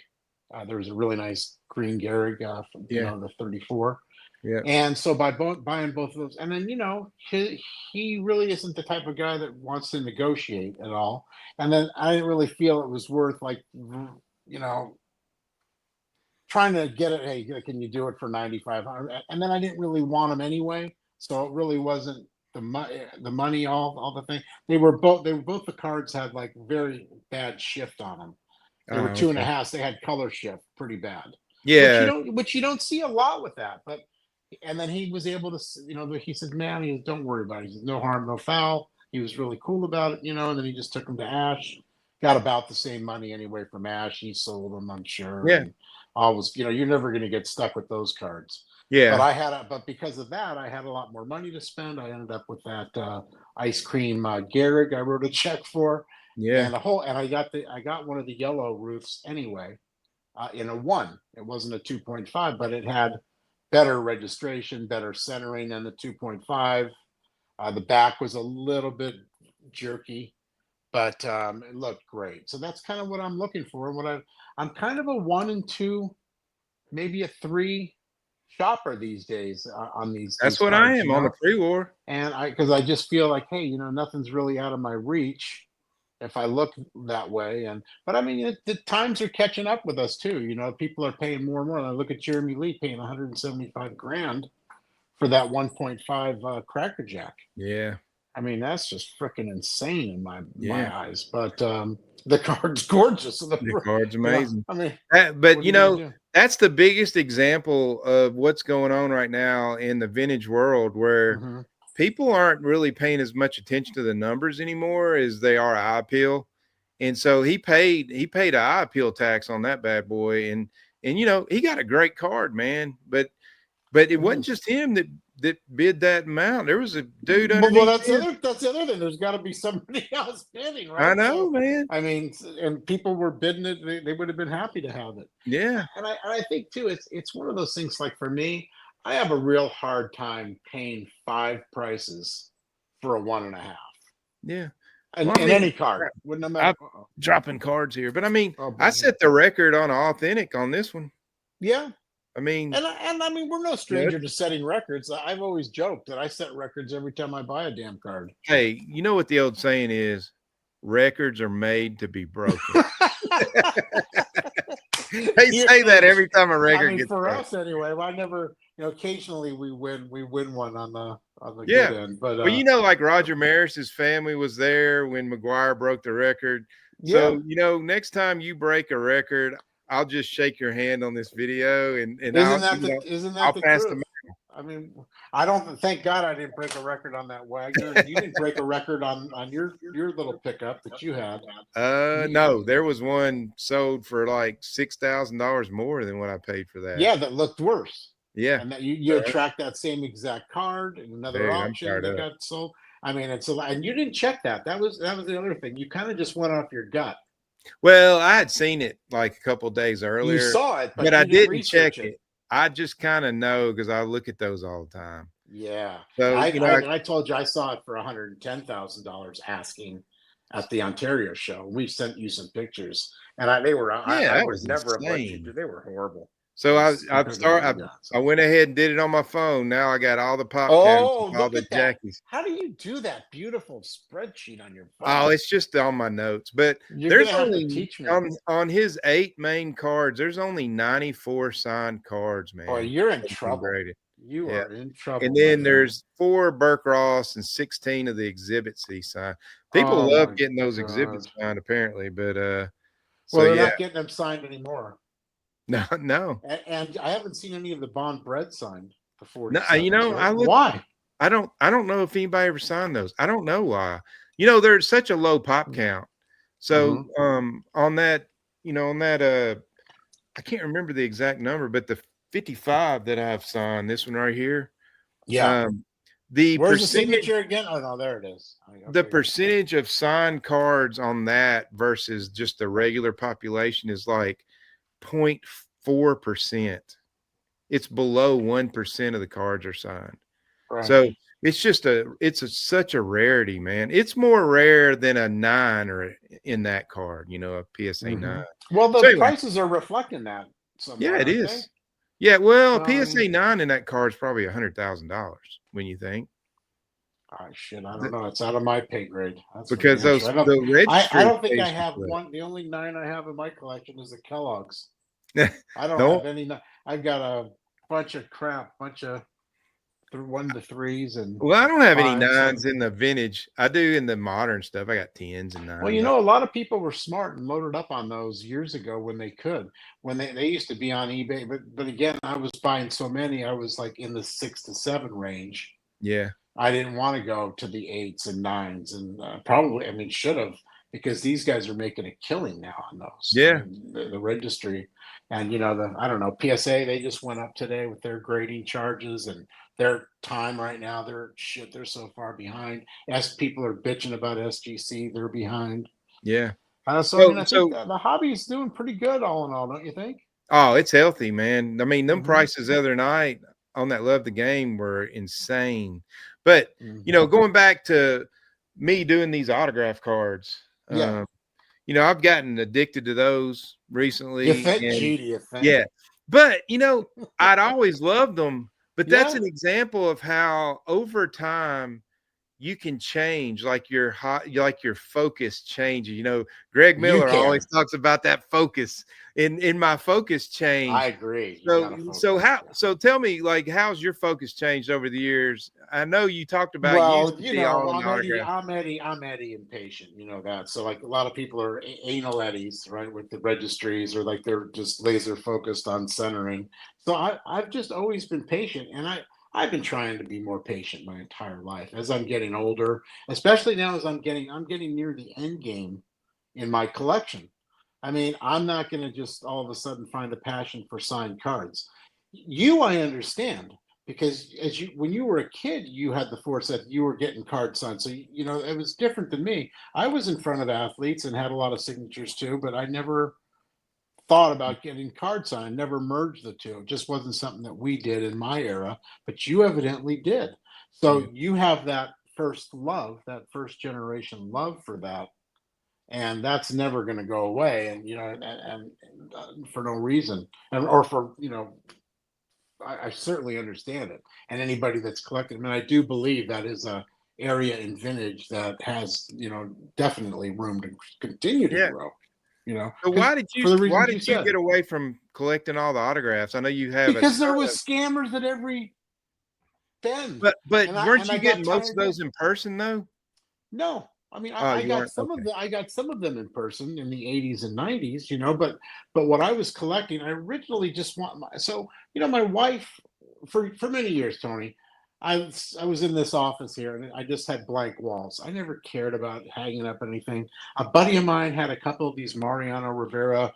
Speaker 2: There was a really nice green Gehrig, you know, the 34.
Speaker 4: Yeah.
Speaker 2: And so by buying both of those, and then, you know, he really isn't the type of guy that wants to negotiate at all. And then I didn't really feel it was worth, like, you know, trying to get it. Hey, can you do it for 9,500? And then I didn't really want them anyway, so it really wasn't the money, all the thing. They were both the cards had like very bad shift on them. They were 2.5. They had color shift pretty bad.
Speaker 4: Yeah.
Speaker 2: Which you don't see a lot with that. But and then he was able to, you know, he said, man, don't worry about it. He said, no harm, no foul. He was really cool about it, you know. And then he just took him to Ash. Got about the same money anyway from Ash. He sold them, I'm sure.
Speaker 4: Yeah.
Speaker 2: And always, you know, you're never going to get stuck with those cards.
Speaker 4: Yeah.
Speaker 2: But because of that, I had a lot more money to spend. I ended up with that ice cream Gehrig I wrote a check for.
Speaker 4: Yeah.
Speaker 2: And I got one of the yellow Ruths anyway, in a 1. It wasn't a 2.5, but it had better registration, better centering than the 2.5. The back was a little bit jerky, but it looked great. So that's kind of what I'm looking for. I'm kind of a 1 and 2, maybe a 3 shopper these days on these.
Speaker 4: That's
Speaker 2: these
Speaker 4: what
Speaker 2: cards,
Speaker 4: I am,
Speaker 2: you know?
Speaker 4: on the pre-war.
Speaker 2: And because I just feel like, hey, you know, nothing's really out of my reach if I look that way. But I mean, the times are catching up with us too. You know, people are paying more and more. I look at Jeremy Lee paying 175 grand for that 1.5 Cracker Jack.
Speaker 4: Yeah.
Speaker 2: I mean, that's just freaking insane in my eyes. But the card's gorgeous.
Speaker 4: The card's amazing.
Speaker 2: You know, I mean,
Speaker 4: but you know, that's the biggest example of what's going on right now in the vintage world, where people aren't really paying as much attention to the numbers anymore as they are eye appeal. And so he paid an eye appeal tax on that bad boy. And you know, he got a great card, man. But it wasn't just him that bid that amount. There was a dude
Speaker 2: Well,
Speaker 4: underneath.
Speaker 2: that's the other thing. There's got to be somebody else bidding, right?
Speaker 4: I know, man.
Speaker 2: I mean, and people were bidding it. They would have been happy to have it.
Speaker 4: Yeah.
Speaker 2: And I think too, it's one of those things. Like for me, I have a real hard time paying 5 prices for a 1.5.
Speaker 4: Yeah.
Speaker 2: And
Speaker 4: Well, I mean,
Speaker 2: any card, no matter.
Speaker 4: Dropping cards here, but I mean,
Speaker 2: Oh,
Speaker 4: I set the record on authentic on this one.
Speaker 2: Yeah.
Speaker 4: I mean,
Speaker 2: And I mean, we're no stranger to setting records. I've always joked that I set records every time I buy a damn card.
Speaker 4: hey, you know what the old saying is? Records are made to be broken. They say that every time a record gets
Speaker 2: for
Speaker 4: broken.
Speaker 2: us anyway. I never, occasionally we win one on the
Speaker 4: Yeah.
Speaker 2: good end. But
Speaker 4: Well, like Roger Maris's family was there when McGuire broke the record. So, next time you break a record, I'll just shake your hand on this video and
Speaker 2: isn't
Speaker 4: I'll
Speaker 2: the
Speaker 4: pass
Speaker 2: truth? I mean, I don't. Thank God I didn't break a record on that Wagner. You didn't break a record on your little pickup that you had.
Speaker 4: No, there was one sold for like $6,000 more than what I paid for that.
Speaker 2: Yeah, that looked worse.
Speaker 4: Yeah,
Speaker 2: and that you attract that same exact card in another auction that got sold. I mean, it's a lot, and you didn't check that. That was the other thing. You kind of just went off your gut.
Speaker 4: Well, I had seen it like a couple days earlier.
Speaker 2: You saw it,
Speaker 4: but I didn't check it. I just kind of know because I look at those all the time.
Speaker 2: Yeah.
Speaker 4: So
Speaker 2: I told you I saw it for $110,000 asking at the Ontario show. We sent you some pictures, and I would never have let you do. They were horrible.
Speaker 4: So I went ahead and did it on my phone. Now I got all the pop
Speaker 2: all
Speaker 4: the jackies.
Speaker 2: How do you do that beautiful spreadsheet on your phone?
Speaker 4: Oh, it's just on my notes. But there's only on his 8 main cards, there's only 94 signed cards, man.
Speaker 2: Oh, you're in trouble. You are in trouble.
Speaker 4: And then there's 4 Burke Ross and 16 of the exhibits he signed. People love getting those exhibits signed, apparently. But
Speaker 2: they're not getting them signed anymore.
Speaker 4: No.
Speaker 2: And I haven't seen any of the Bond bread signed before.
Speaker 4: No,
Speaker 2: why?
Speaker 4: I don't know if anybody ever signed those. I don't know why. There's such a low pop count. So on that, I can't remember the exact number, but the 55 that I've signed, this one right here.
Speaker 2: Yeah.
Speaker 4: Where's
Speaker 2: the signature again? Oh no, there it is.
Speaker 4: Okay. The percentage of signed cards on that versus just the regular population is like 0.4%. It's below 1% of the cards are signed. Right. So it's just such a rarity, man. It's more rare than a 9 or in that card, a PSA 9.
Speaker 2: Well, the prices are reflecting that.
Speaker 4: Yeah, it is. Yeah, well, a PSA 9 in that card is probably $100,000 when you think.
Speaker 2: I don't know. It's out of my pay grade.
Speaker 4: Because the registry.
Speaker 2: I don't think I have one. The only 9 I have in my collection is the Kellogg's. I don't have any. I've got a bunch of crap, bunch of 1 to 3s, and
Speaker 4: I don't have any 9s in the vintage. I do in the modern stuff. I got 10s and 9s.
Speaker 2: Well, a lot of people were smart and loaded up on those years ago when they could. When they used to be on eBay, but again, I was buying so many. I was like in the 6 to 7 range.
Speaker 4: Yeah.
Speaker 2: I didn't want to go to the 8s and 9s, and should have, because these guys are making a killing now on those.
Speaker 4: Yeah.
Speaker 2: The registry, and I don't know, PSA, they just went up today with their grading charges and their time right now. They're so far behind. As people are bitching about SGC, they're behind.
Speaker 4: Yeah.
Speaker 2: I think the hobby's doing pretty good all in all, don't you think?
Speaker 4: Oh, it's healthy, man. I mean, them prices the other night on that Love the Game were insane. But, going back to me doing these autograph cards, I've gotten addicted to those recently.
Speaker 2: You think?
Speaker 4: Yeah. But, I'd always loved them. But that's an example of how over time you can change, like your focus changes. Greg Miller always talks about that focus. In my focus change.
Speaker 2: I agree.
Speaker 4: So tell me, like, how's your focus changed over the years? I know you talked about.
Speaker 2: I'm Eddie impatient. You know that. So like a lot of people are anal Eddies, right, with the registries, or like they're just laser focused on centering. So I've just always been patient, and I've been trying to be more patient my entire life as I'm getting older, especially now as I'm getting near the end game in my collection. I mean, I'm not going to just all of a sudden find a passion for signed cards. I understand, because when you were a kid, you had the foresight you were getting cards signed. So you know it was different than me. I was in front of athletes and had a lot of signatures too, but I never thought about getting card signed. Never merged the two. It just wasn't something that we did in my era, but you evidently did.
Speaker 4: Yeah.
Speaker 2: So you have that first love, that first generation love for that, and that's never going to go away. And you know, for no reason, or for I certainly understand it. And anybody that's collected, I mean, I do believe that is a area in vintage that has, definitely room to continue to
Speaker 4: Yeah.
Speaker 2: grow.
Speaker 4: So
Speaker 2: For the
Speaker 4: why
Speaker 2: reasons
Speaker 4: did
Speaker 2: you
Speaker 4: you
Speaker 2: said.
Speaker 4: get away from collecting all the autographs? I know you have a
Speaker 2: Because there
Speaker 4: ton
Speaker 2: was
Speaker 4: of,
Speaker 2: scammers at every bend,
Speaker 4: but
Speaker 2: and
Speaker 4: weren't
Speaker 2: I
Speaker 4: you
Speaker 2: got
Speaker 4: getting most of
Speaker 2: tired of it.
Speaker 4: those in person though?
Speaker 2: No, I mean,
Speaker 4: Oh,
Speaker 2: I
Speaker 4: you
Speaker 2: got
Speaker 4: weren't.
Speaker 2: some of
Speaker 4: Okay.
Speaker 2: the I got some of them in person in the '80s and '90s, but what I was collecting, I originally just want my wife for many years, Tony. I was in this office here and I just had blank walls. I never cared about hanging up anything. A buddy of mine had a couple of these Mariano Rivera.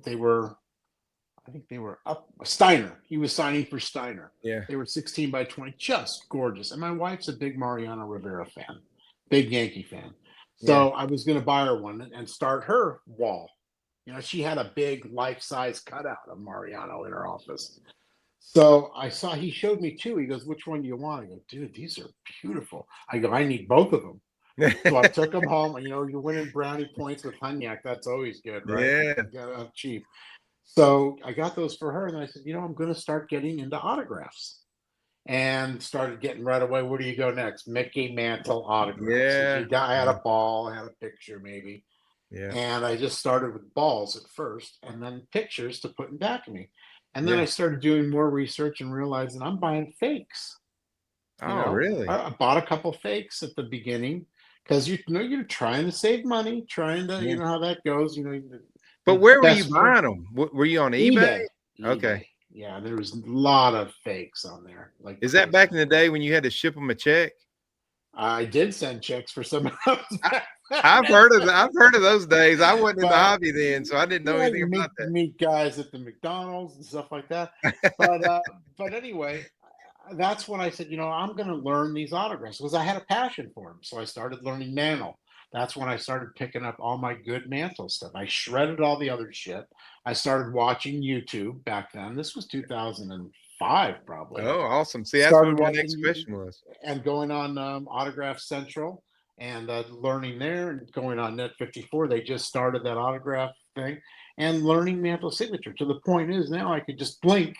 Speaker 2: They were, I think they were up Steiner. He was signing for Steiner.
Speaker 4: Yeah.
Speaker 2: They were 16 by 20, just gorgeous. And my wife's a big Mariano Rivera fan, big Yankee fan.
Speaker 4: Yeah.
Speaker 2: So I was going to buy her one and start her wall. She had a big life-size cutout of Mariano in her office. So he showed me two. He goes, "Which one do you want?" I go, "Dude, these are beautiful." I go, "I need both of them." So I took them home. You're winning brownie points with cognac. That's always good, right?
Speaker 4: Yeah.
Speaker 2: Got it cheap. So I got those for her, and I said, I'm going to start getting into autographs, and started getting right away. Where do you go next? Mickey Mantle autographs. If
Speaker 4: Yeah.
Speaker 2: you got, I had a ball, I had a picture maybe,
Speaker 4: Yeah.
Speaker 2: and I just started with balls at first, and then pictures to put in back of me, and then
Speaker 4: Yeah.
Speaker 2: I started doing more research and realizing I'm buying fakes.
Speaker 4: Oh, really?
Speaker 2: I bought a couple fakes at the beginning because you're trying to save money, trying to
Speaker 4: Yeah.
Speaker 2: how that goes.
Speaker 4: But
Speaker 2: The
Speaker 4: where were you
Speaker 2: best one,
Speaker 4: buying them? Were you on eBay?
Speaker 2: eBay.
Speaker 4: Okay.
Speaker 2: eBay. Yeah, there was a lot of fakes on there, like
Speaker 4: Is that
Speaker 2: crazy.
Speaker 4: back in the day when you had to ship them a check?
Speaker 2: I did send checks for some of those back
Speaker 4: I've
Speaker 2: then.
Speaker 4: heard of those days. I wasn't in the
Speaker 2: But
Speaker 4: hobby then, so I didn't know
Speaker 2: yeah,
Speaker 4: anything
Speaker 2: you
Speaker 4: about
Speaker 2: meet guys at the McDonald's and stuff like that. But anyway, that's when I said, I'm going to learn these autographs because I had a passion for them. So I started learning Mantle. That's when I started picking up all my good Mantle stuff. I shredded all the other shit. I started watching YouTube back then. This was 2005,
Speaker 4: that.
Speaker 2: probably.
Speaker 4: Oh, awesome. See, that's
Speaker 2: Started
Speaker 4: what my next
Speaker 2: watching
Speaker 4: question was.
Speaker 2: and going on Autograph Central and learning there, and going on Net 54. They just started that autograph thing and learning Mantle signature to the point is now I could just blink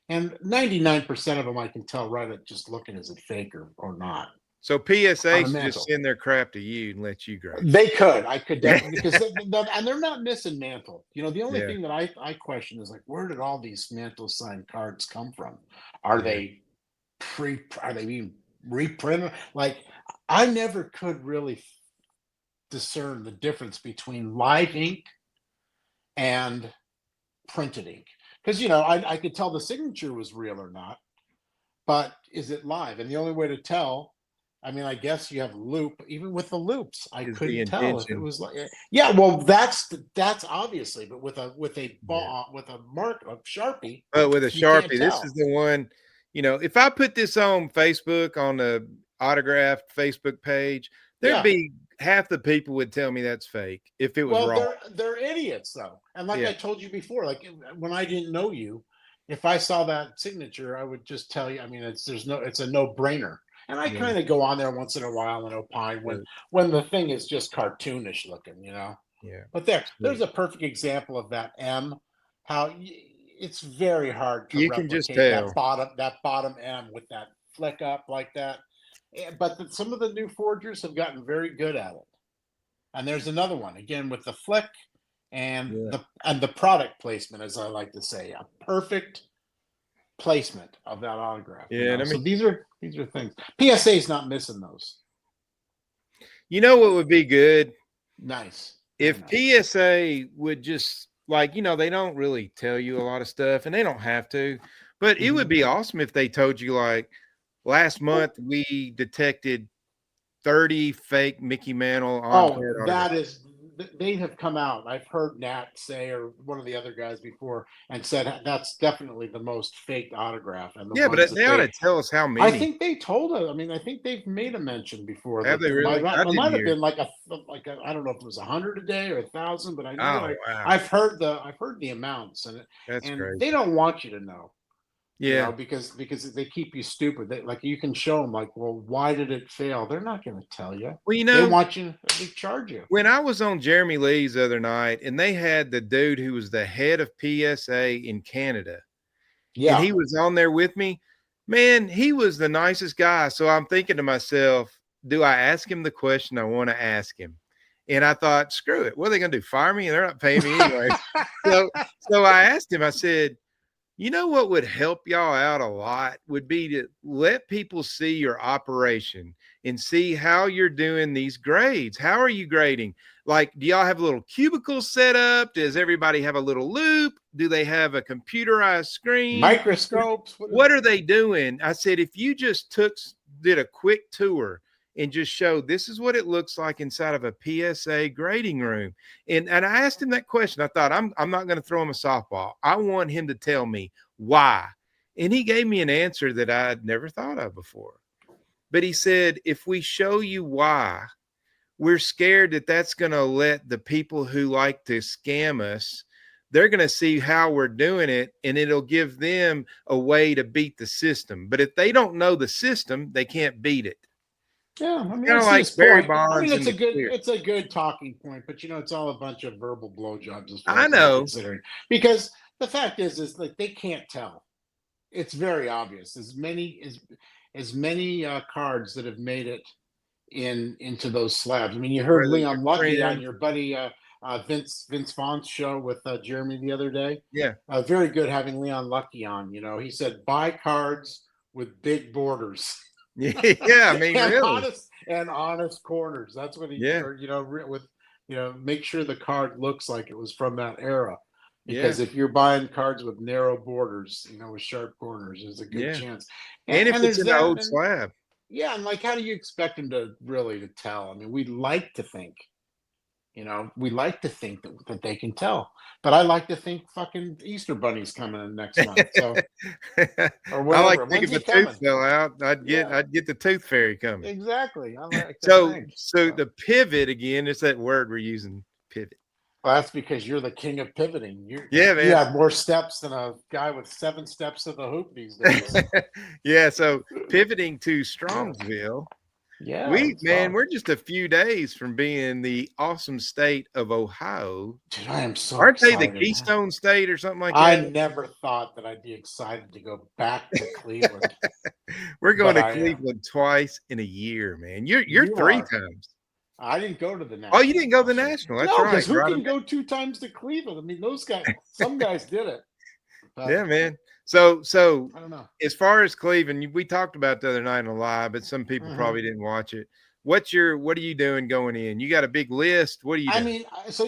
Speaker 2: and 99% of them I can tell right at just looking, is it fake or not
Speaker 4: So
Speaker 2: on
Speaker 4: PSA
Speaker 2: a
Speaker 4: should just
Speaker 2: Mantle.
Speaker 4: send their crap to you and let you grade.
Speaker 2: I could definitely, because and they're not missing Mantle. The only
Speaker 4: Yeah.
Speaker 2: thing that I question is, like, where did all these Mantle signed cards come from? Are they being reprinted? Like, I never could really discern the difference between live ink and printed ink, because I could tell the signature was real or not, but is it live? And the only way to tell, I mean, I guess you have loop. Even with the loops, I
Speaker 4: Is the
Speaker 2: couldn't tell if it
Speaker 4: intention.
Speaker 2: was like, yeah. Well, that's obviously, but with a ball, with a mark of Sharpie,
Speaker 4: But with a
Speaker 2: you can't
Speaker 4: Sharpie, this is
Speaker 2: tell.
Speaker 4: the one, if I put this on Facebook, on the autographed Facebook page, there'd
Speaker 2: Yeah.
Speaker 4: be half the people would tell me that's fake if it was
Speaker 2: Well,
Speaker 4: wrong.
Speaker 2: they're idiots though, and like
Speaker 4: Yeah.
Speaker 2: I told you before, like when I didn't know you, if I saw that signature, I would just tell you. I mean, it's a no brainer. And I
Speaker 4: Yeah.
Speaker 2: kind of go on there once in a while and opine when the thing is just cartoonish looking,
Speaker 4: Yeah.
Speaker 2: But there's a perfect example of that M. How it's very hard to
Speaker 4: You can just
Speaker 2: replicate
Speaker 4: tell.
Speaker 2: that bottom M with that flick up like that. But some of the new forgers have gotten very good at it. And there's another one again with the flick and the product placement, as I like to say, a perfect placement of that autograph.
Speaker 4: Yeah.
Speaker 2: So these are things. PSA is not missing those.
Speaker 4: You know what would be good?
Speaker 2: Nice.
Speaker 4: If
Speaker 2: nice.
Speaker 4: PSA would just, like, they don't really tell you a lot of stuff and they don't have to, but it would be awesome if they told you, like, last month we detected 30 fake Mickey Mantle
Speaker 2: autographs. they have come out. I've heard Nat say, or one of the other guys before, and said that's definitely the most faked autograph. And the
Speaker 4: Yeah,
Speaker 2: ones
Speaker 4: but
Speaker 2: that
Speaker 4: they ought to tell us how
Speaker 2: I
Speaker 4: many.
Speaker 2: think they told us. I mean, I think they've made a mention before
Speaker 4: Have
Speaker 2: that
Speaker 4: they really? I
Speaker 2: it
Speaker 4: didn't
Speaker 2: might have
Speaker 4: hear.
Speaker 2: been like a I don't know if it was 100 a day or 1,000, but I know
Speaker 4: Oh, wow.
Speaker 2: I've heard the amounts,
Speaker 4: That's
Speaker 2: and
Speaker 4: crazy.
Speaker 2: they don't want you to know.
Speaker 4: Yeah.
Speaker 2: Because they keep you stupid. Like you can show them, like, well, why did it fail? They're not going to tell you.
Speaker 4: Well,
Speaker 2: They want you. They charge you.
Speaker 4: when I was on Jeremy Lee's the other night, and they had the dude who was the head of PSA in Canada, and
Speaker 2: Yeah.
Speaker 4: he was on there with me, man, he was the nicest guy. So I'm thinking to myself, do I ask him the question I want to ask him? And I thought, screw it. What are they going to do? Fire me? And they're not paying me anyway. so, so I asked him, I said, you know what would help y'all out a lot would be to let people see your operation and see how you're doing these grades. How are you grading? Like, do y'all have a little cubicle set up? Does everybody have a little loop? Do they have a computerized screen?
Speaker 2: Microscopes?
Speaker 4: What are they doing? I said, if you just did a quick tour and just showed this is what it looks like inside of a PSA grading room. And I asked him that question. I thought, I'm not going to throw him a softball. I want him to tell me why. And he gave me an answer that I'd never thought of before. But he said, if we show you why, we're scared that that's going to let the people who like to scam us, they're going to see how we're doing it, and it'll give them a way to beat the system. But if they don't know the system, they can't beat it.
Speaker 2: Yeah, I mean,
Speaker 4: Kind of
Speaker 2: that's
Speaker 4: like
Speaker 2: his
Speaker 4: Barry
Speaker 2: point.
Speaker 4: Bonds.
Speaker 2: I mean,
Speaker 4: in the clear.
Speaker 2: it's a good talking point, but it's all a bunch of verbal blowjobs as far
Speaker 4: I
Speaker 2: as I'm
Speaker 4: know.
Speaker 2: considering. Because the fact is like they can't tell. It's very obvious. As many cards that have made it into those slabs. I mean, you heard
Speaker 4: Whether
Speaker 2: Leon
Speaker 4: they're
Speaker 2: Lucky on
Speaker 4: trimmed.
Speaker 2: your buddy Vince Vaughn's show with Jeremy the other day.
Speaker 4: Yeah.
Speaker 2: Very good having Leon Lucky on. He said buy cards with big borders.
Speaker 4: Yeah, I mean,
Speaker 2: and
Speaker 4: really.
Speaker 2: honest corners. That's what he,
Speaker 4: Yeah.
Speaker 2: with, make sure the card looks like it was from that era. Because
Speaker 4: Yeah.
Speaker 2: if you're buying cards with narrow borders, with sharp corners, there's a good chance.
Speaker 4: And if it's
Speaker 2: there's
Speaker 4: an
Speaker 2: that,
Speaker 4: old slab.
Speaker 2: yeah, and like, how do you expect them to really tell? I mean, we like to think, that they can tell, but I like to think fucking Easter Bunny's coming in next month. So, or whatever.
Speaker 4: I like to think
Speaker 2: When's
Speaker 4: if
Speaker 2: he
Speaker 4: a tooth
Speaker 2: coming?
Speaker 4: fell out, I'd get
Speaker 2: Yeah.
Speaker 4: the tooth fairy coming.
Speaker 2: Exactly. I like to
Speaker 4: So
Speaker 2: think.
Speaker 4: the pivot again, it's that word we're using, pivot.
Speaker 2: Well, that's because you're the king of pivoting.
Speaker 4: Yeah, man.
Speaker 2: You have more steps than a guy with 7 steps to the hoop these days.
Speaker 4: Yeah, so pivoting to Strongsville.
Speaker 2: Yeah.
Speaker 4: We're just a few days from being the awesome state of Ohio.
Speaker 2: Dude, I am so
Speaker 4: Aren't
Speaker 2: excited.
Speaker 4: they the Keystone State or something like
Speaker 2: I
Speaker 4: that?
Speaker 2: never thought that I'd be excited to go back to Cleveland.
Speaker 4: We're going
Speaker 2: But
Speaker 4: to
Speaker 2: I am.
Speaker 4: Cleveland twice in a year, man. You're
Speaker 2: You
Speaker 4: 3
Speaker 2: are.
Speaker 4: times.
Speaker 2: I didn't go to the National.
Speaker 4: Oh, you didn't go to the National. That's
Speaker 2: No,
Speaker 4: right.
Speaker 2: because who
Speaker 4: Right
Speaker 2: can
Speaker 4: on.
Speaker 2: go 2 times to Cleveland? I mean, some guys did it. But
Speaker 4: Yeah, man. So
Speaker 2: I don't know.
Speaker 4: as far as Cleveland, we talked about the other night on live, but some people probably didn't watch it. What are you doing going in? You got a big list. What are you doing?
Speaker 2: I mean, so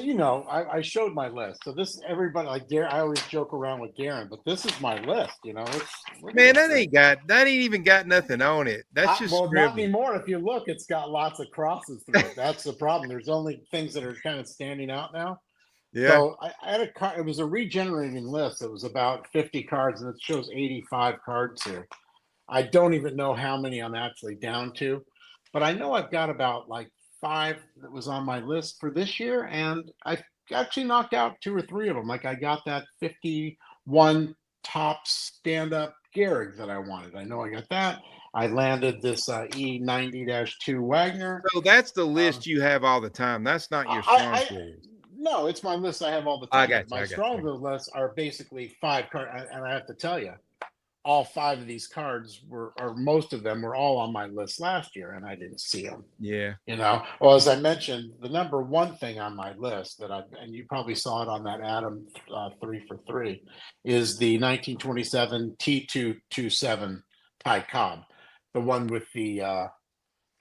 Speaker 2: I showed my list. So this, everybody, like Garen, I always joke around with Garen, but this is my list.
Speaker 4: Man, that ain't even got nothing on it. That's just
Speaker 2: well, not
Speaker 4: scribbled.
Speaker 2: anymore. If you look, it's got lots of crosses through it. That's the problem. There's only things that are kind of standing out now.
Speaker 4: Yeah.
Speaker 2: So I had a card. It was a regenerating list. It was about 50 cards, and it shows 85 cards here. I don't even know how many I'm actually down to, but I know I've got about like 5 that was on my list for this year, and I actually knocked out 2 or 3 of them. Like I got that 51 top stand-up Gehrig that I wanted. I know I got that. I landed this E90-2 Wagner.
Speaker 4: So that's the list you have all the time. That's not your Strongsville list.
Speaker 2: No, it's my list I have all the time.
Speaker 4: I got you.
Speaker 2: My Strongsville lists are basically 5 cards, and I have to tell you, all 5 of these cards or most of them were all on my list last year, and I didn't see them.
Speaker 4: Yeah.
Speaker 2: Well, as I mentioned, the number one thing on my list and you probably saw it on that Adam 3 for 3, is the 1927 T227 Ty Cobb, the one with the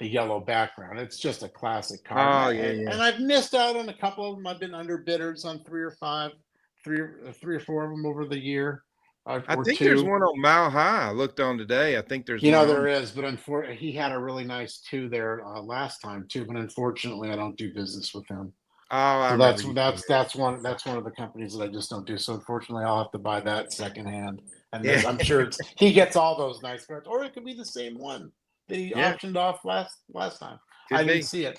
Speaker 2: yellow background. It's just a classic card.
Speaker 4: Oh, yeah.
Speaker 2: And I've missed out on a couple of them. I've been under bidders on 3 or 4 of them over the year.
Speaker 4: I think there's one on Mile High. I looked on today. I think there's
Speaker 2: there is, but unfortunately, he had a really nice 2 there last time too. But unfortunately, I don't do business with him.
Speaker 4: Oh, I
Speaker 2: So
Speaker 4: remember you saying
Speaker 2: that's one of the companies that I just don't do. So unfortunately, I'll have to buy that secondhand. And
Speaker 4: that.
Speaker 2: I'm sure he gets all those nice cards, or it could be the same one that he
Speaker 4: Yeah,
Speaker 2: auctioned off last time. I
Speaker 4: could
Speaker 2: didn't
Speaker 4: be.
Speaker 2: see it,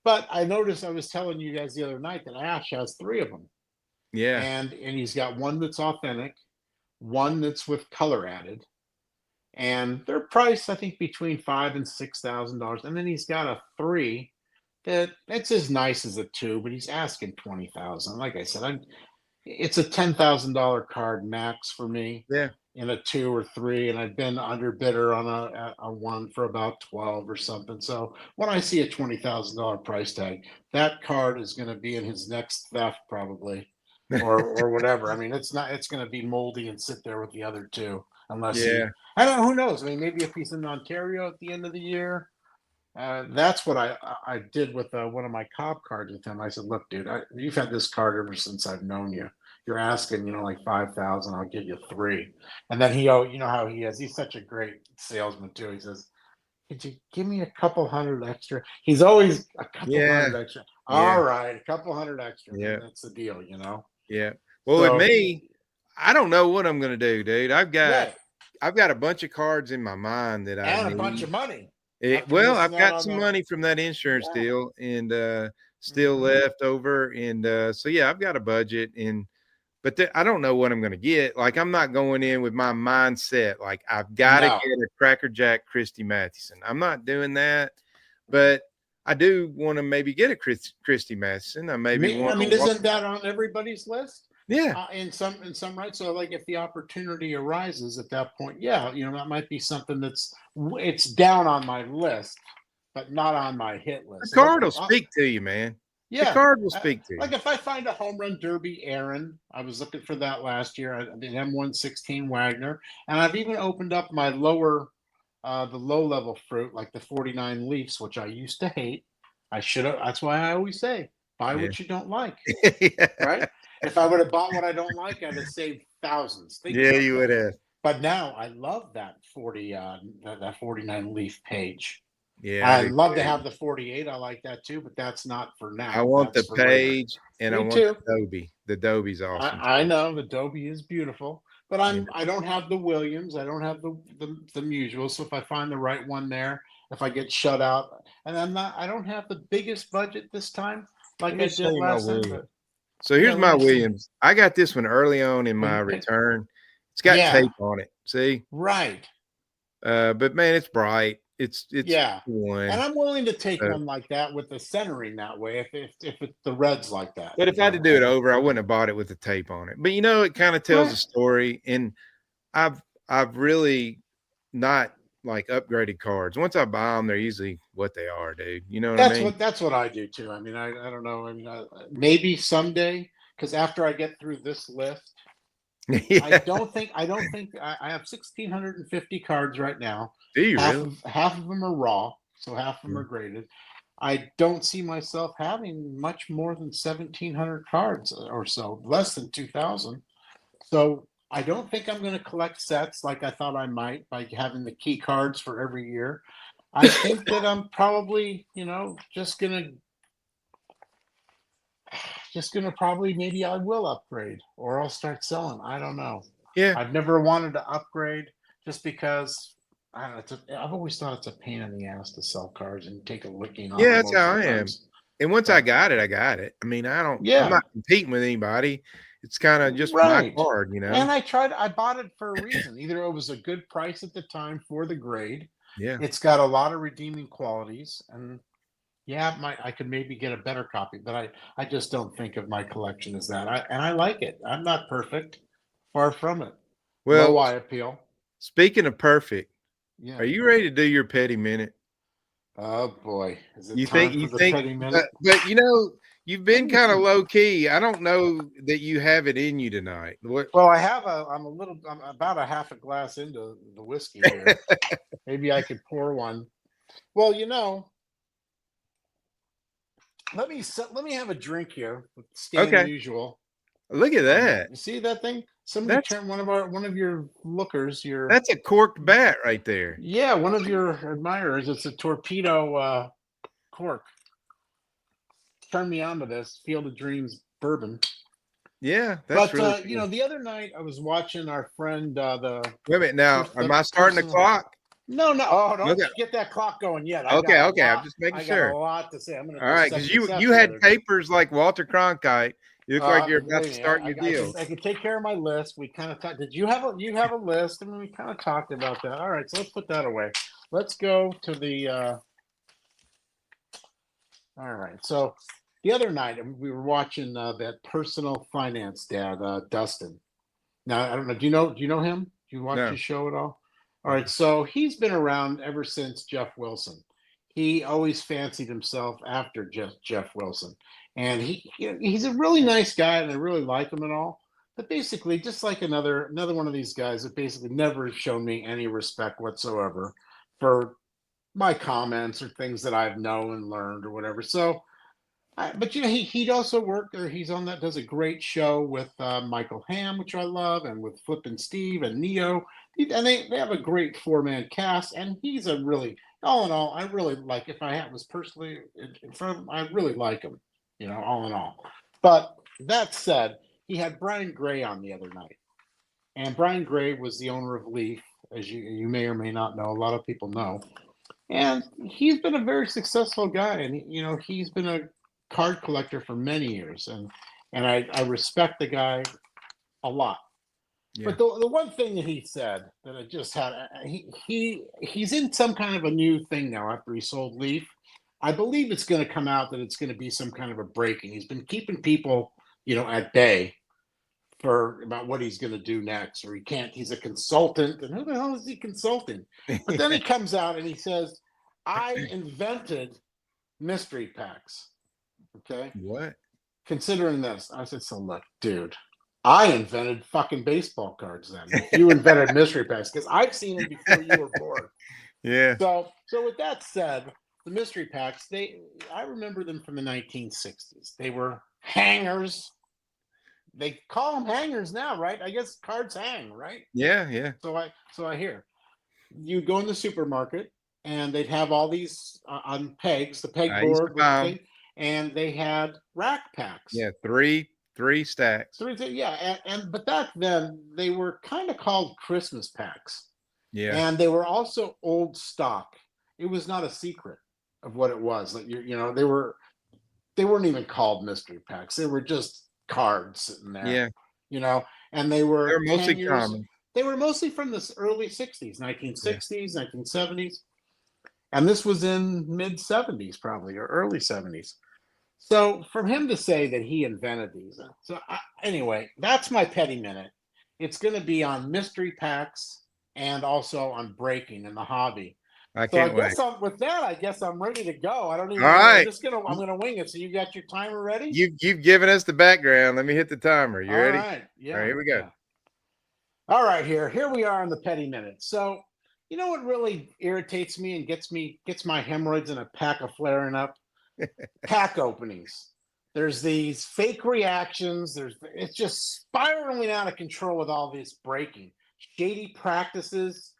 Speaker 2: but I noticed. I was telling you guys the other night that Ash has three of them,
Speaker 4: Yeah.
Speaker 2: and he's got one that's authentic, one that's with color added, and they're priced I think between $5,000 and $6,000, and then he's got a three that's as nice as a two, but he's asking 20,000. Like I said, it's a $10,000 card max for me
Speaker 4: Yeah.
Speaker 2: in a two or three, and I've been under bidder on a one for about 12 or something. So when I see a $20,000 price tag, that card is going to be in his next theft probably, or whatever. I mean, it's going to be moldy and sit there with the other two unless
Speaker 4: Yeah.
Speaker 2: I don't know, who knows. I mean, maybe if he's in Ontario at the end of the year. That's what I did with one of my cop cards with him. I said, "Look, dude, you've had this card ever since I've known you. You're asking, like 5,000. I'll give you three." And then you know how he is. He's such a great salesman too. He says, "Could you give me a couple hundred extra?" He's always a couple
Speaker 4: Yeah.
Speaker 2: hundred extra.
Speaker 4: Yeah.
Speaker 2: All right, a couple hundred extra.
Speaker 4: Yeah.
Speaker 2: That's the deal.
Speaker 4: Yeah. Well, with
Speaker 2: So
Speaker 4: me, I don't know what I'm gonna do, dude.
Speaker 2: right,
Speaker 4: I've got a bunch of cards in my mind that I
Speaker 2: and a bunch
Speaker 4: need.
Speaker 2: of money after
Speaker 4: Well,
Speaker 2: missing
Speaker 4: I've
Speaker 2: out
Speaker 4: got
Speaker 2: on
Speaker 4: some
Speaker 2: the
Speaker 4: money from that insurance
Speaker 2: yeah.
Speaker 4: deal and still
Speaker 2: Mhm.
Speaker 4: left over. And so yeah, I've got a budget but I don't know what I'm gonna get. Like I'm not going in with my mindset like I've got to get
Speaker 2: No.
Speaker 4: a Cracker Jack Christy Mathewson. I'm not doing that, but I do want to maybe get a Christy Mathewson. I maybe
Speaker 2: I
Speaker 4: want to
Speaker 2: mean,
Speaker 4: walk.
Speaker 2: isn't that on everybody's list?
Speaker 4: Yeah,
Speaker 2: In some right. So, like, if the opportunity arises at that point, yeah, that might be something it's down on my list, but not on my hit
Speaker 4: the
Speaker 2: list. So,
Speaker 4: card will speak to you, man. The
Speaker 2: yeah,
Speaker 4: card will speak to you.
Speaker 2: like if I find a home run derby Aaron, I was looking for that last year. The M116 Wagner, and I've even opened up my the low level fruit, like the 49 Leafs, which I used to hate. I should have. That's why I always say, buy
Speaker 4: Yeah.
Speaker 2: what you don't like,
Speaker 4: Yeah.
Speaker 2: right? If I would have bought what I don't like, I'd have saved thousands. Think
Speaker 4: Yeah,
Speaker 2: about
Speaker 4: you
Speaker 2: that.
Speaker 4: would have.
Speaker 2: But now I love that 49 Leaf page.
Speaker 4: Yeah, I
Speaker 2: I'd
Speaker 4: do
Speaker 2: love to
Speaker 4: too.
Speaker 2: have the 48. I like that too, but that's not for
Speaker 4: I
Speaker 2: now.
Speaker 4: want the
Speaker 2: That's for later.
Speaker 4: page and I
Speaker 2: Me
Speaker 4: want
Speaker 2: too.
Speaker 4: the Dobie. The Dobie's awesome
Speaker 2: I
Speaker 4: too.
Speaker 2: know the Dobie is beautiful, but
Speaker 4: Yeah.
Speaker 2: I don't have the Williams. I don't have the usual. So if I find the right one there, if I get shut out, and I don't have the biggest budget this time,
Speaker 4: Let
Speaker 2: like
Speaker 4: me
Speaker 2: I
Speaker 4: show
Speaker 2: did
Speaker 4: you my
Speaker 2: last time.
Speaker 4: Williams.
Speaker 2: But
Speaker 4: So
Speaker 2: yeah,
Speaker 4: here's
Speaker 2: let
Speaker 4: my
Speaker 2: me see.
Speaker 4: Williams. I got this one early on in
Speaker 2: Well,
Speaker 4: my
Speaker 2: you pick.
Speaker 4: return. It's got
Speaker 2: Yeah,
Speaker 4: tape on it. See?
Speaker 2: right.
Speaker 4: But man, it's bright. It's
Speaker 2: Yeah, and
Speaker 4: one.
Speaker 2: I'm willing to take
Speaker 4: Uh,
Speaker 2: one like that with the centering that way if it's the Reds like that.
Speaker 4: but if I had to do it over, I wouldn't have bought it with the tape on it. But it kind of tells a
Speaker 2: Right.
Speaker 4: story. And I've really not like upgraded cards. Once I buy them, they're usually what they are, dude. You know what I mean?
Speaker 2: That's what I do too. I mean, I don't know. I mean, maybe someday, because after I get through this list,
Speaker 4: Yeah.
Speaker 2: I don't think I have 1,650 cards right now.
Speaker 4: Do you
Speaker 2: Half
Speaker 4: really?
Speaker 2: of half of them are raw, so half of them
Speaker 4: Mm.
Speaker 2: are graded. I don't see myself having much more than 1,700 cards or so, less than 2,000. So I don't think I'm going to collect sets like I thought I might by having the key cards for every year. I think that I'm probably, just gonna probably maybe I will upgrade or I'll start selling. I don't know.
Speaker 4: Yeah.
Speaker 2: I've never wanted to upgrade just because I don't know. I've always thought it's a pain in the ass to sell cards and take a licking on
Speaker 4: Yeah,
Speaker 2: them
Speaker 4: that's
Speaker 2: most
Speaker 4: how
Speaker 2: of
Speaker 4: I
Speaker 2: the
Speaker 4: am.
Speaker 2: times.
Speaker 4: And once I
Speaker 2: But
Speaker 4: got it, I got it. I mean, I'm
Speaker 2: yeah,
Speaker 4: not competing with anybody. It's kind of just my
Speaker 2: right.
Speaker 4: card,
Speaker 2: And I bought it for a reason. Either it was a good price at the time for the grade.
Speaker 4: Yeah.
Speaker 2: It's got a lot of redeeming qualities, and yeah, I could maybe get a better copy, but I just don't think of my collection as that. And I like it. I'm not perfect, far from it. Low
Speaker 4: Well,
Speaker 2: eye appeal.
Speaker 4: speaking of perfect,
Speaker 2: Yeah.
Speaker 4: are you ready to do your petty minute?
Speaker 2: Oh boy, is it
Speaker 4: You
Speaker 2: time
Speaker 4: think
Speaker 2: for
Speaker 4: you
Speaker 2: the
Speaker 4: think
Speaker 2: petty minute?
Speaker 4: but you've
Speaker 2: Let
Speaker 4: been
Speaker 2: me
Speaker 4: kind of
Speaker 2: see.
Speaker 4: low key. I don't know that you have it in you tonight. What
Speaker 2: Well, I'm about a half a glass into the whiskey here. Maybe I could pour one. Well, let me have a drink here. Stan
Speaker 4: Okay.
Speaker 2: usual.
Speaker 4: Look at that.
Speaker 2: You see that thing? Somebody
Speaker 4: That's
Speaker 2: turned one of your lookers,
Speaker 4: that's a corked bat right there.
Speaker 2: yeah, one of your admirers. It's a torpedo cork. turned me on to this Field of Dreams bourbon.
Speaker 4: Yeah, that's
Speaker 2: But
Speaker 4: really
Speaker 2: you know,
Speaker 4: cool.
Speaker 2: the other night I was watching our friend the
Speaker 4: Wait a minute now. Am I starting the
Speaker 2: person.
Speaker 4: clock?
Speaker 2: No, oh, don't
Speaker 4: Okay.
Speaker 2: get that clock going yet.
Speaker 4: Okay. Okay. I'm just making
Speaker 2: I got a
Speaker 4: sure.
Speaker 2: lot to say. I'm gonna
Speaker 4: All right, because
Speaker 2: dissect this
Speaker 4: you
Speaker 2: up
Speaker 4: had
Speaker 2: here.
Speaker 4: papers like Walter Cronkite. You look like you're about to
Speaker 2: Believe me,
Speaker 4: start your deal.
Speaker 2: I can take care of my list. We kind of talked. Did you have a list? I mean, we kind of talked about that. All right, so let's put that away. Let's go to the. All right, so the other night we were watching that Personal Finance Dad, Dustin. Now I don't know. Do you know him? Do you watch
Speaker 4: No.
Speaker 2: his show at all? All right, so he's been around ever since Jeff Wilson. He always fancied himself after Jeff Wilson, and he's a really nice guy, and I really like him and all. But basically, just like another one of these guys that basically never shown me any respect whatsoever for my comments or things that I've known and learned or whatever. So, but you know, he'd also work, or he's on that, does a great show with Michael Hamm, which I love, and with Flippin' Steve and Neo. And they have a great 4-man cast, and he's a really, all in all, I really like, if I was personally in front of him, I really like him, you know, all in all. But that said, he had Brian Gray on the other night. And Brian Gray was the owner of Leaf, as you may or may not know. A lot of people know. And he's been a very successful guy, and you know, he's been a card collector for many years, and I respect the guy a lot.
Speaker 4: Yeah.
Speaker 2: But the one thing that he said that I just had, he's in some kind of a new thing now after he sold Leaf. I believe it's going to come out that it's going to be some kind of a breaking. He's been keeping people, you know, at bay for about what he's going to do next, or he can't. He's a consultant, and who the hell is he consulting? But then he comes out and he says, "I invented mystery packs." Okay.
Speaker 4: What?
Speaker 2: Considering this, I said, "So look, dude, I invented fucking baseball cards. Then you invented mystery packs because I've seen them before you were born."
Speaker 4: Yeah.
Speaker 2: So with that said, the mystery packs, I remember them from the 1960s. They were hangers. They call them hangers now, right? I guess cards hang, right?
Speaker 4: Yeah. Yeah.
Speaker 2: So I hear. You go in the supermarket, and they'd have all these on pegs, the pegboard with the thing, and they had rack packs.
Speaker 4: Yeah, three stacks.
Speaker 2: But back then they were kind of called Christmas packs.
Speaker 4: Yeah.
Speaker 2: And they were also old stock. It was not a secret of what it was. Like you know, they weren't even called mystery packs. They were just cards sitting there.
Speaker 4: Yeah.
Speaker 2: You know, and they were
Speaker 4: mostly common.
Speaker 2: They were mostly from the early 60s, 1960s, 1970s. And this was in mid 70s probably, or early 70s. So for him to say that he invented these. Anyway, that's my petty minute. It's going to be on mystery packs and also on breaking in the hobby.
Speaker 4: I can't wait.
Speaker 2: With that, I guess I'm ready to go. I don't even.
Speaker 4: All right.
Speaker 2: I'm gonna wing it. So you got your timer ready?
Speaker 4: You've given us the background. Let me hit the timer. You ready?
Speaker 2: All right. Yeah.
Speaker 4: All right, here we go.
Speaker 2: Yeah. All right. Here we are in the petty minute. So you know what really irritates me and gets my hemorrhoids in a pack of flaring up? Pack openings. There's these fake reactions. It's just spiraling out of control with all this breaking. Shady practices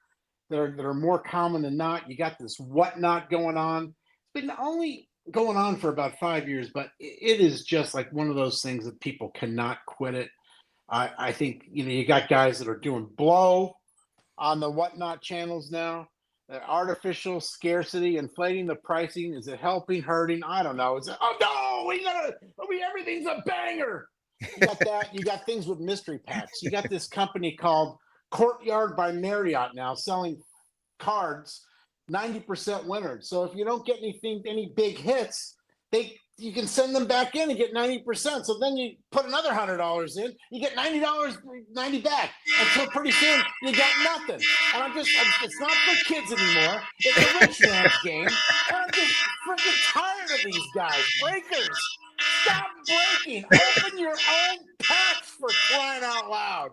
Speaker 2: that are more common than not. You got this whatnot going on. It's been only going on for about 5 years, but it is just like one of those things that people cannot quit it. I think, you know, you got guys that are doing blow on the whatnot channels now. Artificial scarcity, inflating the pricing. Is it helping, hurting? I don't know. Everything's a banger. You got that. You got things with mystery packs. You got this company called Courtyard by Marriott now selling cards 90% winners. So if you don't get any big hits, you can send them back in and get 90%. So then you put another $100 in, you get $90 back. Until pretty soon you got nothing. And it's not for kids anymore. It's a rich man's game. And I'm just freaking tired of these guys. Breakers, stop breaking. Open your own packs, for crying out loud.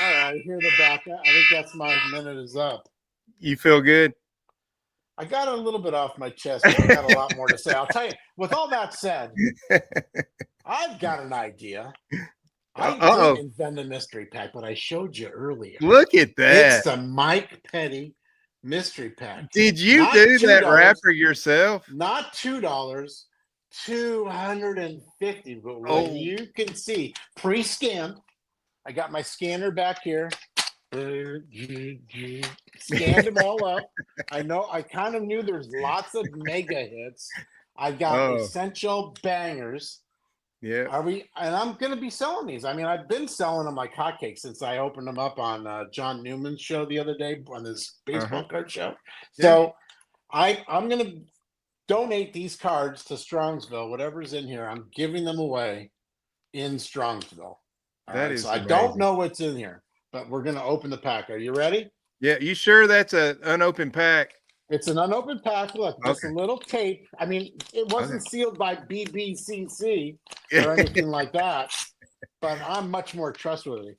Speaker 2: All right, hear the back. I think that's my minute is up.
Speaker 4: You feel good?
Speaker 2: I got a little bit off my chest. I got a lot more to say. I'll tell you, with all that said, I've got an idea. I didn't invent a mystery pack, but I showed you earlier.
Speaker 4: Look at that.
Speaker 2: It's the Mike Petty mystery pack.
Speaker 4: Did you do that wrapper yourself?
Speaker 2: Not $2, 250. But what
Speaker 4: Oh.
Speaker 2: you can see, pre-scanned. I got my scanner back here. Scanned them all up. I kind of knew there's lots of mega hits. I got essential bangers.
Speaker 4: Yeah.
Speaker 2: And I'm going to be selling these. I mean, I've been selling them like hotcakes since I opened them up on John Newman's show the other day on this baseball card show. So I'm going to donate these cards to Strongsville. Whatever's in here, I'm giving them away in Strongsville. So I don't know what's in here, but we're going to open the pack. Are you ready?
Speaker 4: Yeah. You sure that's an unopened pack?
Speaker 2: It's an unopened pack. Look, just a little tape. I mean, it wasn't sealed by BBCC or anything like that, but I'm much more trustworthy.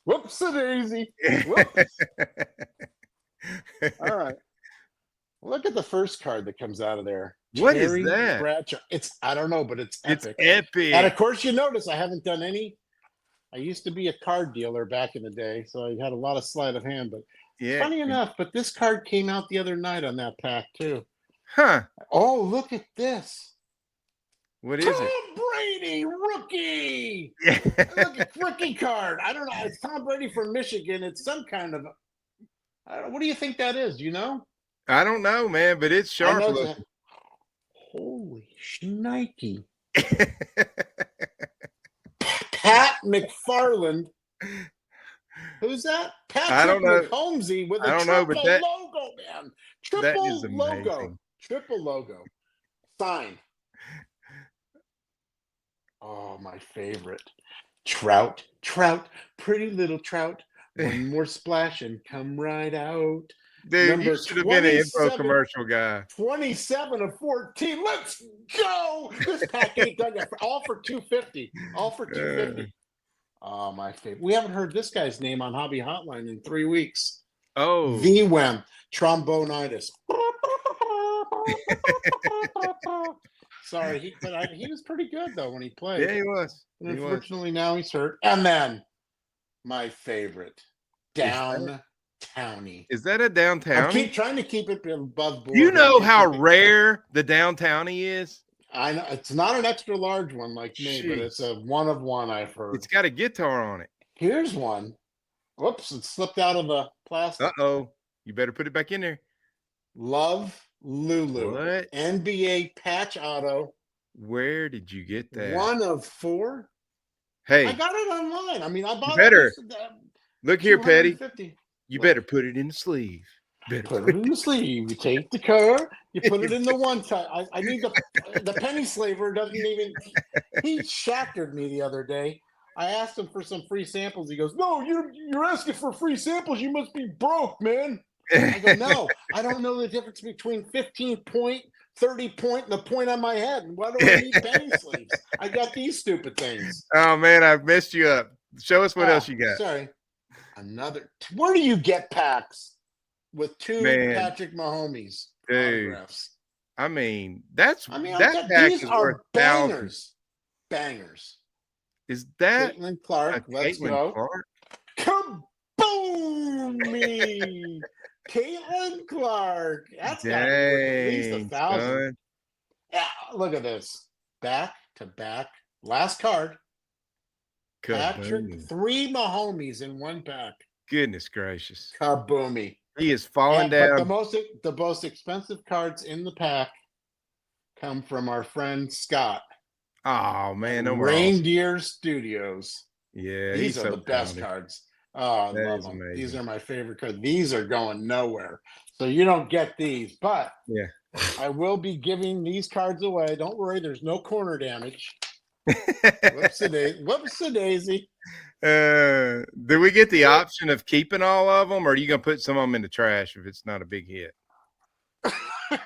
Speaker 2: Whoops-a-daisy. Whoops. All right. Look at the first card that comes out of there.
Speaker 4: What is that?
Speaker 2: Bradshaw. I don't know, but it's epic.
Speaker 4: It's epic.
Speaker 2: And of course, you notice I haven't done any. I used to be a card dealer back in the day, so I had a lot of sleight of hand. But funny enough, but this card came out the other night on that pack too.
Speaker 4: Huh?
Speaker 2: Oh, look at this.
Speaker 4: What is
Speaker 2: Tom
Speaker 4: it?
Speaker 2: Brady rookie. Look at rookie card. I don't know. It's Tom Brady from Michigan. It's some kind of. What do you think that is? Do you know?
Speaker 4: I don't know, man, but it's sharp looking.
Speaker 2: Holy shnikey. Pat McFarland. Who's that? Patrick McHolmesy with a triple logo, man. Triple logo. Triple logo. Signed. Oh, my favorite. Trout, pretty little trout. One more splash and come right out.
Speaker 4: Dude, you should have been an info commercial guy.
Speaker 2: 27 of 14. Let's go. This pack ain't done yet. All for $250. All for $250. Oh, my favorite. We haven't heard this guy's name on Hobby Hotline in 3 weeks.
Speaker 4: Oh.
Speaker 2: VWEM, trombonitis. Sorry, he was pretty good, though, when he played.
Speaker 4: Yeah, he was.
Speaker 2: And unfortunately, now he's hurt. And then, my favorite, Downtowny.
Speaker 4: Is that a Downtowny?
Speaker 2: I keep trying to keep it above board.
Speaker 4: You know how rare the Downtowny is?
Speaker 2: I know it's not an extra large one like me, but it's a one of one, I've heard.
Speaker 4: It's got a guitar on it.
Speaker 2: Here's one. Whoops, it slipped out of the plastic.
Speaker 4: Uh-oh. You better put it back in there.
Speaker 2: Love Lulu.
Speaker 4: What?
Speaker 2: NBA patch auto.
Speaker 4: Where did you get that?
Speaker 2: 1 of 4.
Speaker 4: Hey.
Speaker 2: I got it online. I mean, I bought
Speaker 4: it.
Speaker 2: Look
Speaker 4: here, Petty. You better put it in the sleeve.
Speaker 2: Put it in the sleeve. You take the card. You put it in the one time. I need the penny slaver doesn't even. He shattered me the other day. I asked him for some free samples. He goes, "No, you're asking for free samples. You must be broke, man." I go, "No, I don't know the difference between 15 point, 30 point, and the point on my head. And why do I need penny sleeves? I got these stupid things."
Speaker 4: Oh man, I've messed you up. Show us what else you got.
Speaker 2: Sorry, another. Where do you get packs with 2 Patrick Mahomes autographs?
Speaker 4: I mean,
Speaker 2: these are bangers. Bangers.
Speaker 4: Is that
Speaker 2: Caitlin Clark? Let's go. Kaboom! Me, Caitlin Clark. That's got to be at least 1,000. Yeah, look at this. Back to back. Last card. Patrick, 3 Mahomes in 1 pack.
Speaker 4: Goodness gracious.
Speaker 2: Kaboomy.
Speaker 4: He is falling down.
Speaker 2: But the most expensive cards in the pack come from our friend Scott.
Speaker 4: Oh man, no
Speaker 2: Reindeer Studios.
Speaker 4: Yeah,
Speaker 2: these are the best cards. Oh, I love them. Amazing. These are my favorite cards. These are going nowhere, so you don't get these. But
Speaker 4: yeah,
Speaker 2: I will be giving these cards away. Don't worry, there's no corner damage. Whoops-a-daisy.
Speaker 4: Do we get the option of keeping all of them, or are you gonna put some of them in the trash if it's not a big hit?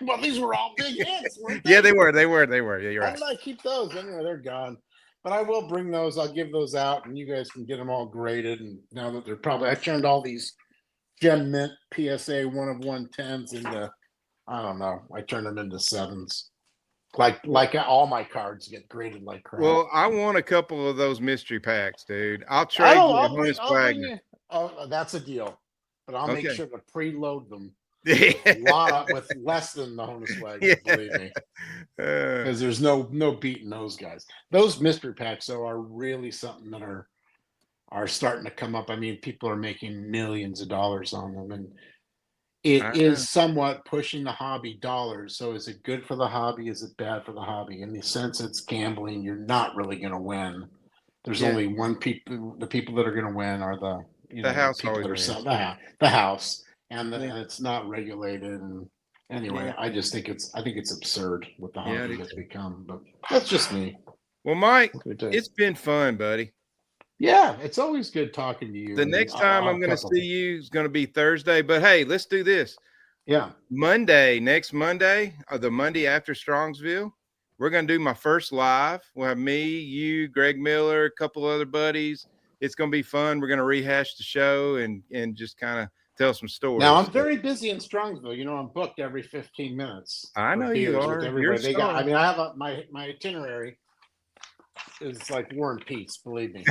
Speaker 2: Well, these were all big hits, weren't they?
Speaker 4: Yeah, they were. Yeah, you're right.
Speaker 2: How did I keep those? Anyway, they're gone. But I will bring those. I'll give those out, and you guys can get them all graded. And now that I turned all these Gem Mint PSA 1 of 110s into, I don't know, I turned them into 7s. Like all my cards get graded like crap.
Speaker 4: Well, I want a couple of those mystery packs, dude. I'll trade you Honus Wagner.
Speaker 2: Oh, that's a deal. But I'll make sure to preload them. A lot with less than the Honus wagon, believe me. Because there's no beating those guys. Those mystery packs though are really something that are starting to come up. I mean, people are making millions of dollars on them, and it is somewhat pushing the hobby dollars. So is it good for the hobby? Is it bad for the hobby? In the sense it's gambling, you're not really going to win. There's only one people. The people that are going to win are the
Speaker 4: house
Speaker 2: the people that are selling the house, and it's not regulated. And anyway, I just think it's absurd what the hobby has become. But that's just me.
Speaker 4: Well, Mike, it's been fun, buddy.
Speaker 2: Yeah, it's always good talking to you.
Speaker 4: The next time I'm going to see you is going to be Thursday. But hey, let's do this.
Speaker 2: Yeah.
Speaker 4: Next Monday, or the Monday after Strongsville, we're going to do my first live. We'll have me, you, Greg Miller, a couple other buddies. It's going to be fun. We're going to rehash the show and just kind of tell some stories.
Speaker 2: Now, I'm very busy in Strongsville. You know, I'm booked every 15 minutes.
Speaker 4: I know you are.
Speaker 2: I mean, I have my itinerary is like War and Peace, believe me.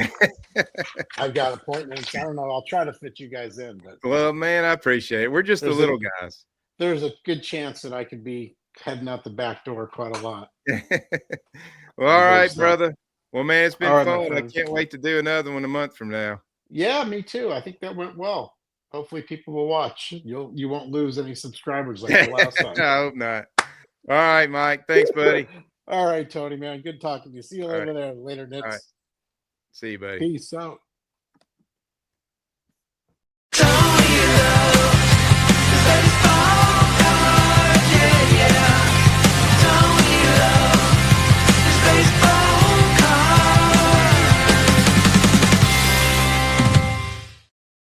Speaker 2: I've got appointments. I don't know. I'll try to fit you guys in. But
Speaker 4: well, man, I appreciate it. We're just the little guys.
Speaker 2: There's a good chance that I could be heading out the back door quite a lot.
Speaker 4: Well, all right, brother. Well, man, it's been fun. I can't wait to do another one a month from now.
Speaker 2: Yeah, me too. I think that went well. Hopefully people will watch. You won't lose any subscribers like the last time.
Speaker 4: I hope not. All right, Mike. Thanks, buddy.
Speaker 2: All right, Tony, man. Good talking to you. See you later there. Later, Nits.
Speaker 4: Right. See you, buddy.
Speaker 2: Peace out.